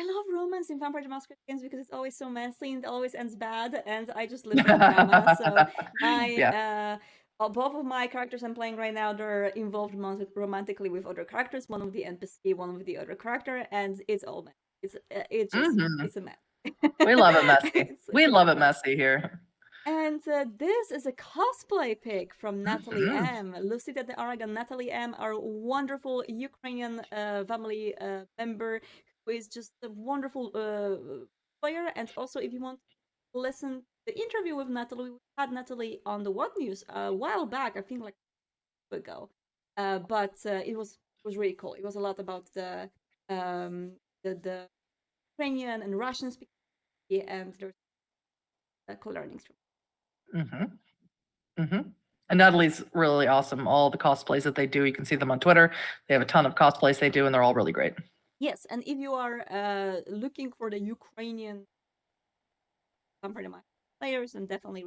Speaker 1: love romance in Vampire the Masquerade games because it's always so messy and it always ends bad, and I just live for the drama. So my
Speaker 2: Yeah.
Speaker 1: both of my characters I'm playing right now, they're involved romantically with other characters. One of the NPC, one with the other character, and it's all mess.
Speaker 2: Hmm.
Speaker 1: It's a mess.
Speaker 2: We love it messy.
Speaker 1: It's
Speaker 2: We
Speaker 1: a
Speaker 2: love
Speaker 1: big
Speaker 2: it
Speaker 1: mess.
Speaker 2: messy here.
Speaker 1: And this is a cosplay pic from Natalie
Speaker 2: Hmm.
Speaker 1: M. Lucida de Aragon, Natalie M, our wonderful Ukrainian family member, who is just a wonderful player. And also, if you want to listen to the interview with Natalie, we had Natalie on the What News a while back, I think like a week ago. But it was really cool. It was a lot about the Ukrainian and Russian speaking, and there's cool learnings from.
Speaker 2: Hmm. Hmm. And Natalie's really awesome. All the cosplays that they do, you can see them on Twitter. They have a ton of cosplays they do, and they're all really great.
Speaker 1: Yes, and if you are looking for the Ukrainian Vampire the Masquerade players, then definitely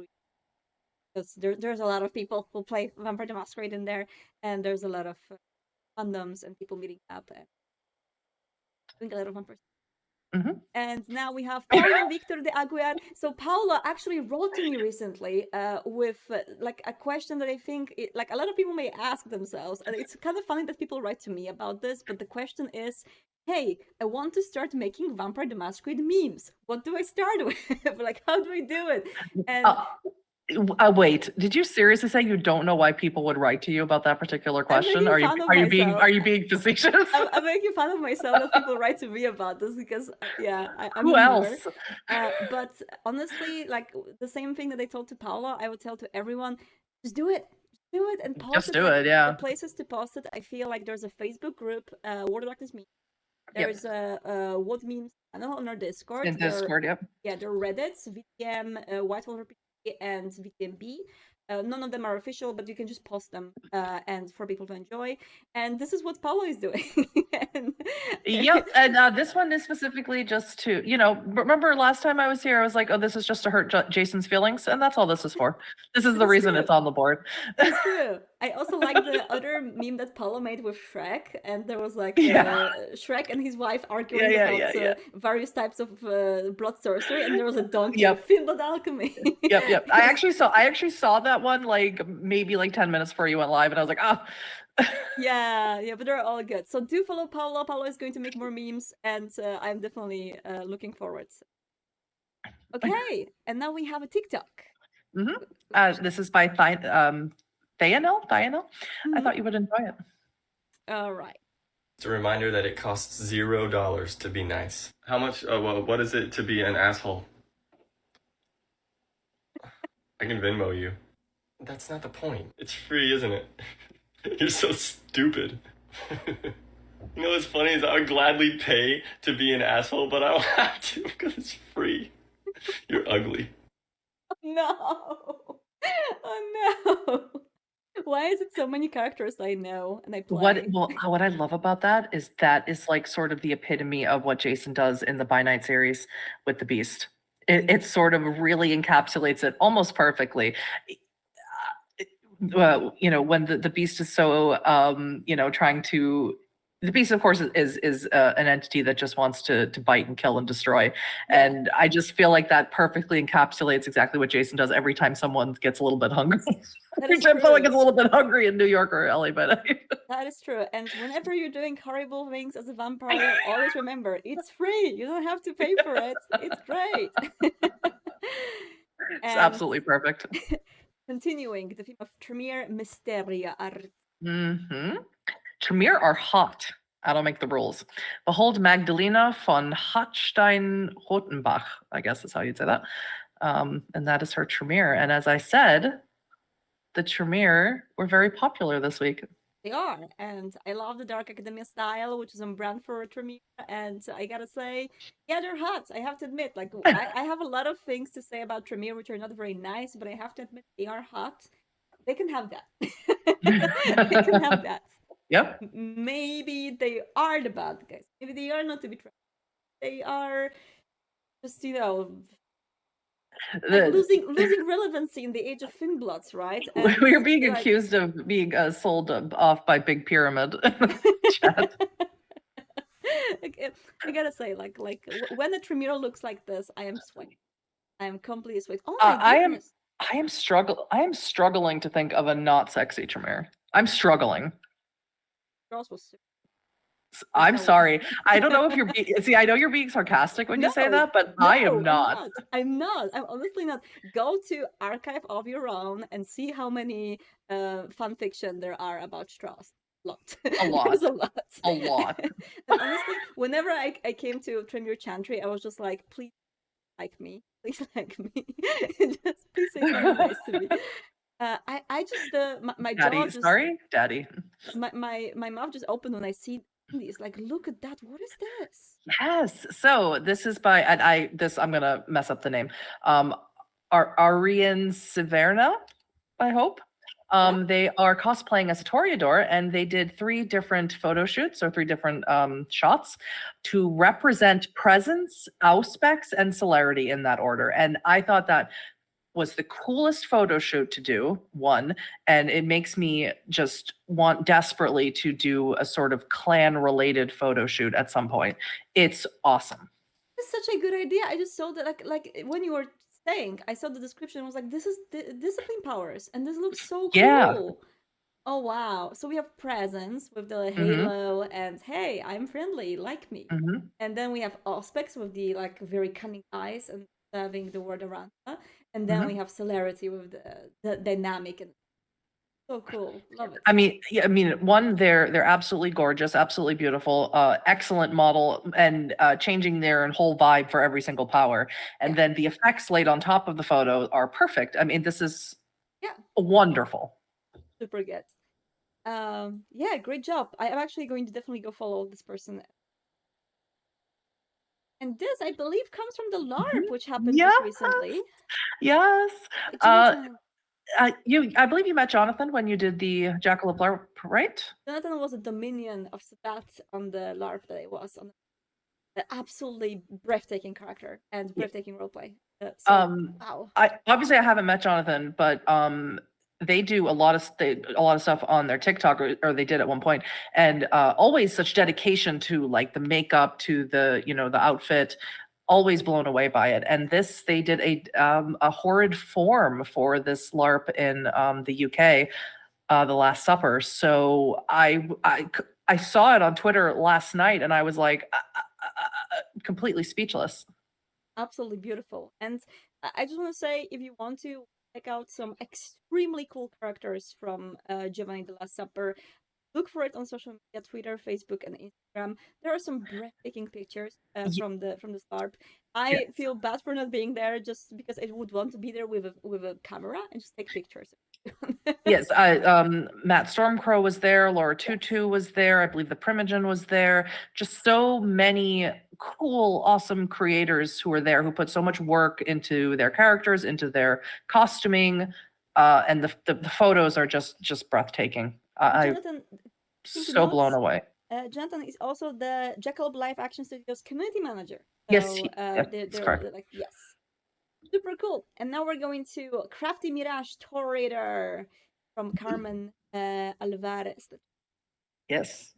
Speaker 1: because there's a lot of people who play Vampire the Masquerade in there, and there's a lot of fandoms and people meeting up and doing a lot of Vampire.
Speaker 2: Hmm.
Speaker 1: And now we have Paulo Victor de Aguiar. So Paulo actually wrote to me recently with like a question that I think like a lot of people may ask themselves, and it's kind of funny that people write to me about this. But the question is, hey, I want to start making Vampire the Masquerade memes. What do I start with? Like, how do I do it? And
Speaker 2: Wait, did you seriously say you don't know why people would write to you about that particular
Speaker 1: I'm
Speaker 2: question?
Speaker 1: making
Speaker 2: Are you
Speaker 1: fun of
Speaker 2: are you being
Speaker 1: myself.
Speaker 2: are you being facetious?
Speaker 1: I'm making fun of myself that people write to me about this because yeah, I'm
Speaker 2: Who
Speaker 1: a memer.
Speaker 2: else?
Speaker 1: But honestly, like the same thing that I told to Paula, I would tell to everyone: just do it, just do it, and post
Speaker 2: Just
Speaker 1: it.
Speaker 2: do
Speaker 1: Like
Speaker 2: it,
Speaker 1: the
Speaker 2: yeah.
Speaker 1: places to post it, I feel like there's a Facebook group, World of Darkness Meme.
Speaker 2: Yep.
Speaker 1: There's a What Memes channel on our Discord.
Speaker 2: In Discord, yep.
Speaker 1: There are Reddits, VTM, White Wolf RPG, and VTMB. None of them are official, but you can just post them and for people to enjoy. And this is what Paulo is doing. And
Speaker 2: Yep, and this one is specifically just to, remember last time I was here, I was like, oh, this is just to hurt Jason's feelings, and that's all this is for. This is the reason it's on the board.
Speaker 1: That's true. I also like the other meme that Paulo made with Shrek, and there was like
Speaker 2: Yeah.
Speaker 1: Shrek and his wife arguing about various types of blood sorcery, and there was a donkey
Speaker 2: Yep.
Speaker 1: with Finblood alchemy.
Speaker 2: Yep. I actually saw that one like maybe like 10 minutes before you went live, and I was like, oh.
Speaker 1: Yeah, but they're all good. So do follow Paulo. Paulo is going to make more memes, and I'm definitely looking forward. Okay, and now we have a TikTok.
Speaker 2: This is by Thyanel. I thought you would enjoy it.
Speaker 1: All right.
Speaker 3: It's a reminder that it costs $0 to be nice. How much? Well, what is it to be an asshole? I can Venmo you. That's not the point. It's free, isn't it? You're so stupid. You know what's funny is I would gladly pay to be an asshole, but I don't have to because it's free. You're ugly.
Speaker 1: No. Oh no. Why is it so many characters I know and I play?
Speaker 2: What I love about that is like sort of the epitome of what Jason does in the By Night series with the Beast. It sort of really encapsulates it almost perfectly. When the Beast is so trying to. The Beast, of course, is an entity that just wants to bite and kill and destroy. And I just feel like that perfectly encapsulates exactly what Jason does every time someone gets a little bit hungry. Which I feel like it's a little bit hungry in New York or LA, but
Speaker 1: that is true. And whenever you're doing horrible things as a vampire, always remember, it's free. You don't have to pay for it. It's great.
Speaker 2: It's absolutely perfect.
Speaker 1: Continuing, the theme of Tremere Mysteria Art.
Speaker 2: Tremere are hot. I don't make the rules. Behold Magdalena von Hochstein-Rotenbach. I guess that's how you'd say that. And that is her Tremere. And as I said, the Tremere were very popular this week.
Speaker 1: They are. And I love the Dark Academia style, which is on brand for Tremere. And I gotta say, yeah, they're hot. I have to admit, like, I have a lot of things to say about Tremere, which are not very nice, but I have to admit, they are hot. They can have that. They can have that.
Speaker 2: Yep.
Speaker 1: Maybe they are the bad guys. Maybe they are not to be trusted. They are just, like losing relevancy in the age of Finbloods, right?
Speaker 2: And we are being accused of being sold off by Big Pyramid. Chat.
Speaker 1: I gotta say, like when a Tremere looks like this, I am sweating. I am completely sweating. Oh my goodness.
Speaker 2: I am struggling to think of a not sexy Tremere. I'm struggling. I'm sorry. I don't know if you're see. I know you're being sarcastic when you say that, but no, I am not.
Speaker 1: I'm not. I'm honestly not. Go to Archive of Your Own and see how many fan fiction there are about Strauss. A lot. There's a lot.
Speaker 2: A lot.
Speaker 1: And honestly, whenever I came to Tremere Chantry, I was just like, please like me. Please like me. Just please say something nice to me. I just my
Speaker 2: Daddy,
Speaker 1: jaw just,
Speaker 2: sorry, Daddy.
Speaker 1: My mouth just opened when I see these. Like, look at that. What is this?
Speaker 2: Yes. So this is by I'm gonna mess up the name. Arian Severna, I hope. They are cosplaying as a Toreador, and they did 3 different photo shoots or 3 different shots to represent presence, auspex, and celerity in that order. And I thought that was the coolest photo shoot to do, one, and it makes me just want desperately to do a sort of clan-related photo shoot at some point. It's awesome.
Speaker 1: It's such a good idea. I just saw that, like when you were saying, I saw the description, I was like, this is discipline powers, and this looks so cool.
Speaker 2: Yeah.
Speaker 1: Oh, wow. So we have presence with the halo, and hey, I'm friendly, like me. And then we have auspex with the like very cunning eyes and having the word around her. And then we have celerity with the dynamic, and so cool. Love it.
Speaker 2: I mean, one, they're absolutely gorgeous, absolutely beautiful, excellent model, and changing their whole vibe for every single power. And then the effects laid on top of the photo are perfect. I mean, this is wonderful.
Speaker 1: Super good. Yeah, great job. I'm actually going to definitely go follow this person. And this, I believe, comes from the LARP, which happened just recently.
Speaker 2: Yes. I believe you met Jonathan when you did the Jackal of LARP, right?
Speaker 1: Jonathan was a dominion of Sabat on the LARP that I was on. An absolutely breathtaking character and breathtaking roleplay. Wow.
Speaker 2: I haven't met Jonathan, but they do a lot of stuff on their TikTok, or they did at one point, and always such dedication to like the makeup, to the the outfit. Always blown away by it. And they did a horrid form for this LARP in the UK, the Last Supper. So I saw it on Twitter last night, and I was like completely speechless.
Speaker 1: Absolutely beautiful. And I just want to say, if you want to check out some extremely cool characters from Giovanni the Last Supper, look for it on social media, Twitter, Facebook, and Instagram. There are some breathtaking pictures from the LARP. I feel bad for not being there, just because I would want to be there with a camera and just take pictures.
Speaker 2: Yes, Matt Stormcrow was there, Laura Tutu was there, I believe the Primogen was there. Just so many cool, awesome creators who were there, who put so much work into their characters, into their costuming, and the photos are just breathtaking.
Speaker 1: Jonathan,
Speaker 2: so blown away.
Speaker 1: Jonathan is also the Jackal of Live Action Studios community manager. So,
Speaker 2: yes,
Speaker 1: they're like, yes. Super cool. And now we're going to Crafty Mirage Torrator from Carmen Alvarez.
Speaker 2: Yes.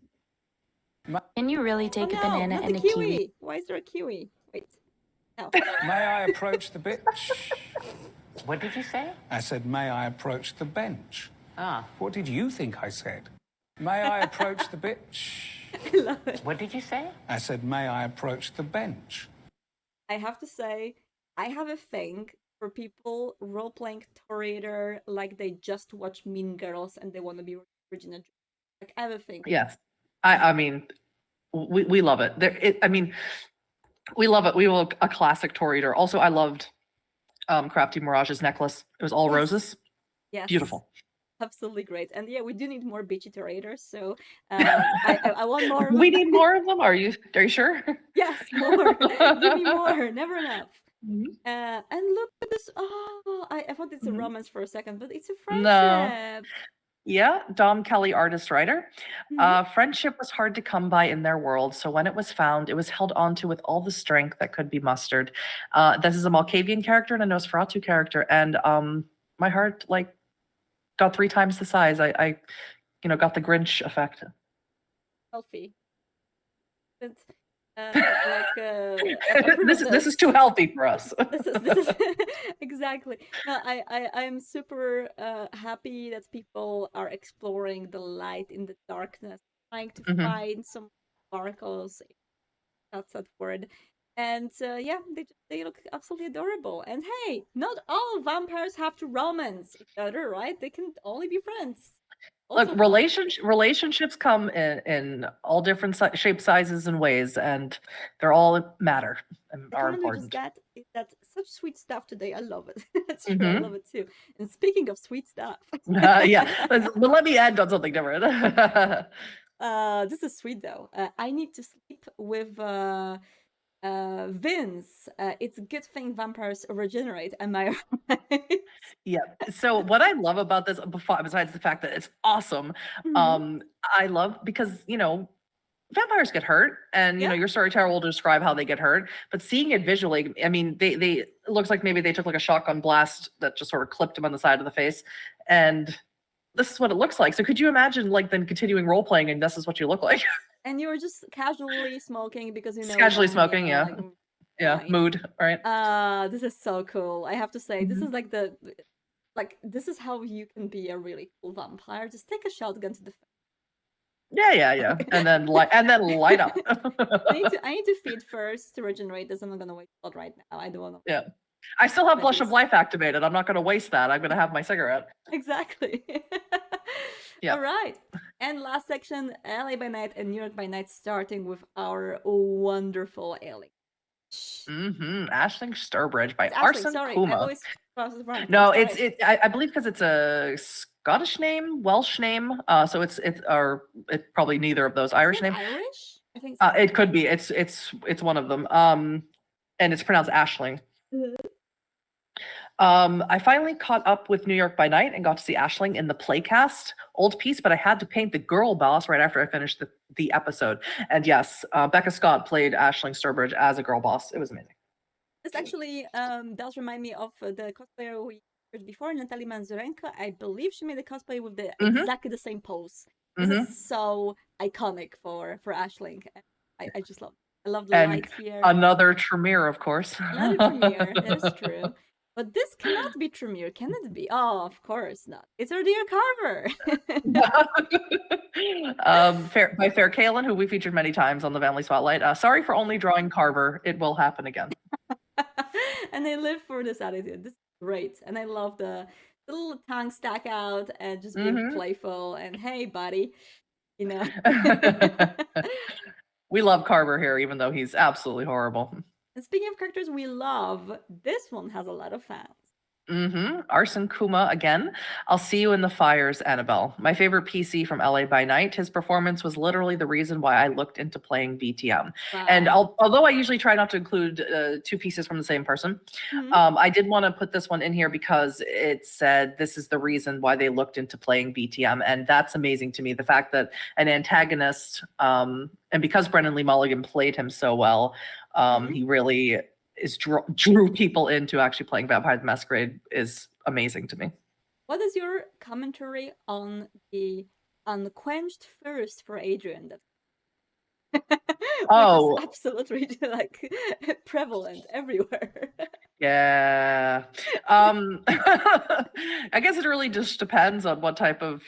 Speaker 4: Can you really take a banana and a kiwi?
Speaker 1: Why is there a kiwi? Wait. No.
Speaker 5: May I approach the bitch?
Speaker 6: What did you say?
Speaker 5: I said, may I approach the bench?
Speaker 6: Ah.
Speaker 5: What did you think I said? May I approach the bitch?
Speaker 1: I love it.
Speaker 6: What did you say?
Speaker 5: I said, may I approach the bench?
Speaker 1: I have to say, I have a thing for people role-playing Torrator like they just watch Mean Girls and they want to be Regina George. Like, I have a thing.
Speaker 2: Yes. I mean, we love it. We love it. We love a classic Torrator. Also, I loved Crafty Mirage's necklace. It was all roses.
Speaker 1: Yes.
Speaker 2: Beautiful.
Speaker 1: Absolutely great. And yeah, we do need more bitchy Torrators, so I want more of them.
Speaker 2: We need more of them? Are you sure?
Speaker 1: Yes, more. Give me more. Never enough.
Speaker 2: Mm-hmm.
Speaker 1: And look at this. Oh, I thought it's a romance for a second, but it's a friendship.
Speaker 2: No. Yeah, Dom Kelly, artist, writer. Friendship was hard to come by in their world, so when it was found, it was held onto with all the strength that could be mustered. This is a Malkavian character and a Nosferatu character, and my heart got 3 times the size. I got the Grinch effect.
Speaker 1: Healthy. But,
Speaker 2: this is too healthy for us.
Speaker 1: This is exactly. No, I'm super happy that people are exploring the light in the darkness, trying to find some sparkles. That's that word. And yeah, they look absolutely adorable. And hey, not all vampires have to romance each other, right? They can only be friends.
Speaker 2: Also, look, relationships come in all different shapes, sizes, and ways, and they're all matter and are important.
Speaker 1: That's such sweet stuff today. I love it. I love it too. And speaking of sweet stuff,
Speaker 2: yeah, but let me end on something different.
Speaker 1: This is sweet though. I need to sleep with Vince. It's a good thing vampires regenerate. Am I right?
Speaker 2: Yeah. So what I love about this, besides the fact that it's awesome, I love because vampires get hurt, and your storyteller will describe how they get hurt. But seeing it visually, I mean, they it looks like maybe they took like a shotgun blast that just sort of clipped him on the side of the face, and this is what it looks like. So could you imagine then continuing role playing and this is what you look like? And
Speaker 1: you were just casually smoking because
Speaker 2: casually smoking, yeah. Mood, right?
Speaker 1: This is so cool. I have to say, this is this is how you can be a really cool vampire. Just take a shotgun to the face.
Speaker 2: Yeah. And then light up.
Speaker 1: I need to feed first to regenerate this. I'm not gonna wait blood right now. I don't want to.
Speaker 2: Yeah. I still have Blush of Life activated. I'm not gonna waste that. I'm gonna have my cigarette.
Speaker 1: Exactly. Yeah. All right. And last section, LA by night and New York by night, starting with our wonderful alien.
Speaker 2: Aisling Sturbridge by Arsene Kuma.
Speaker 1: No,
Speaker 2: I believe because it's a Scottish name, Welsh name. So it's probably neither of those. Irish name.
Speaker 1: Irish? I think so.
Speaker 2: It could be. It's one of them. And it's pronounced Aisling. I finally caught up with New York by Night and got to see Aisling in the playcast. Old piece, but I had to paint the girl boss right after I finished the episode. And yes, Becca Scott played Aisling Sturbridge as a girl boss. It was amazing.
Speaker 1: This actually does remind me of the cosplayer we heard before, Natalie Manzurenko. I believe she made a cosplay with the exactly the same pose. This is so iconic for Aisling. I just love it. I love the light here.
Speaker 2: Another Tremere, of course.
Speaker 1: Another Tremere, that is true. But this cannot be Tremere, can it be? Oh, of course not. It's our dear Carver.
Speaker 2: By Fair Kalen, who we featured many times on the Vamily Spotlight. Sorry for only drawing Carver. It will happen again.
Speaker 1: And I live for this attitude. This is great. And I love the little tongue stack out and just being playful and hey, buddy, you know.
Speaker 2: We love Carver here, even though he's absolutely horrible.
Speaker 1: And speaking of characters we love, this one has a lot of fans.
Speaker 2: Arson Kuma again. I'll see you in the fires, Annabelle. My favorite PC from LA by Night. His performance was literally the reason why I looked into playing BTM. Wow. And although I usually try not to include two pieces from the same person, I did want to put this one in here because it said this is the reason why they looked into playing BTM. And that's amazing to me. The fact that an antagonist, and because Brennan Lee Mulligan played him so well, he really drew people into actually playing Vampire the Masquerade is amazing to me.
Speaker 1: What is your commentary on the unquenched thirst for Adrian?
Speaker 2: Oh,
Speaker 1: absolutely like prevalent everywhere.
Speaker 2: Yeah. I guess it really just depends on what type of,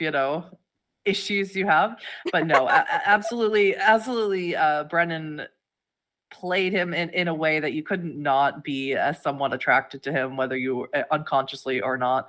Speaker 2: issues you have. But no, absolutely, Brennan played him in a way that you couldn't not be somewhat attracted to him, whether you were unconsciously or not.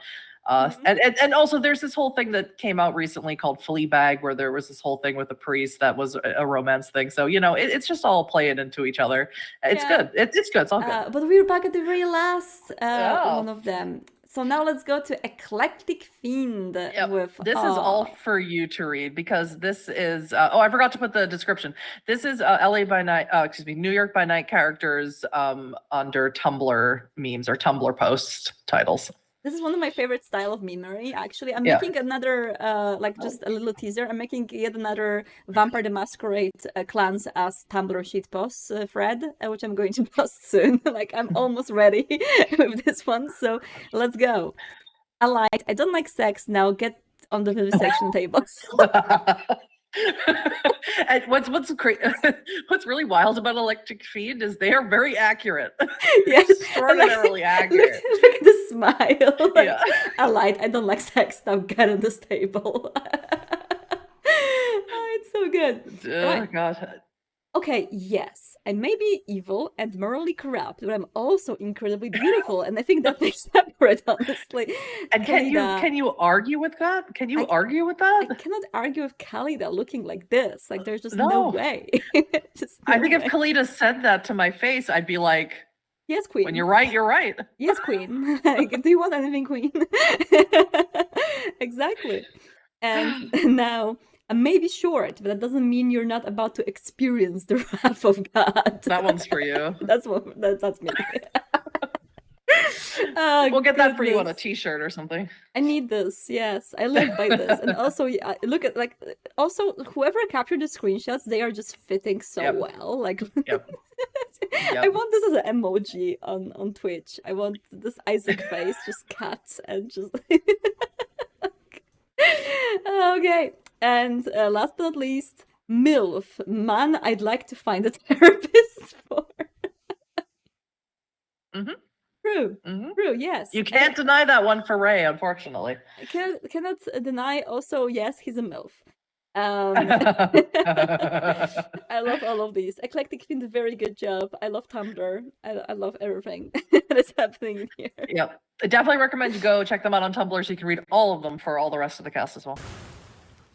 Speaker 2: And also there's this whole thing that came out recently called Fleabag, where there was this whole thing with the priest that was a romance thing. So, it's just all playing into each other. It's good. It's good. It's all good.
Speaker 1: But we're back at the very last one of them. So now let's go to Eclectic Fiend with...
Speaker 2: This is all for you to read because this is... I forgot to put the description. This is New York by Night characters under Tumblr memes or Tumblr post titles.
Speaker 1: This is one of my favorite style of memery, actually. I'm making another, just a little teaser. I'm making yet another Vampire the Masquerade clans as Tumblr shitpost thread, which I'm going to post soon. I'm almost ready with this one, so let's go. Allied, I don't like sex. Now get on the vivisection table.
Speaker 2: And what's really wild about Electric Fiend is they are very accurate.
Speaker 1: Yes,
Speaker 2: extraordinarily accurate.
Speaker 1: Look at the smile. Allied, I don't like sex. Now get on this table. It's so good.
Speaker 2: Oh God.
Speaker 1: Okay, yes, I may be evil and morally corrupt, but I'm also incredibly beautiful, and I think that they're separate, honestly.
Speaker 2: And can you argue with that? Can you argue with that?
Speaker 1: I cannot argue with Khalida looking like this. There's just no way.
Speaker 2: I think if Khalida said that to my face, I'd be like,
Speaker 1: yes, queen.
Speaker 2: When you're right, you're right.
Speaker 1: Yes, queen. Do you want anything, queen? Exactly. And now... I may be short, but that doesn't mean you're not about to experience the wrath of God.
Speaker 2: That one's for you.
Speaker 1: That's me.
Speaker 2: We'll get that for you on a t-shirt or something.
Speaker 1: I need this. Yes, I live by this. And also, look at also whoever captured the screenshots, they are just fitting so well. I want this as an emoji on Twitch. I want this Isaac face, just cats and just. Okay. And last but not least, MILF, man I'd like to find a therapist for. True, yes.
Speaker 2: You can't deny that one for Ray, unfortunately.
Speaker 1: I cannot deny also, yes, he's a MILF. I love all of these. Eclectic Fiend, a very good job. I love Tumblr. I love everything that's happening in here.
Speaker 2: Yep. I definitely recommend you go check them out on Tumblr so you can read all of them for all the rest of the cast as well.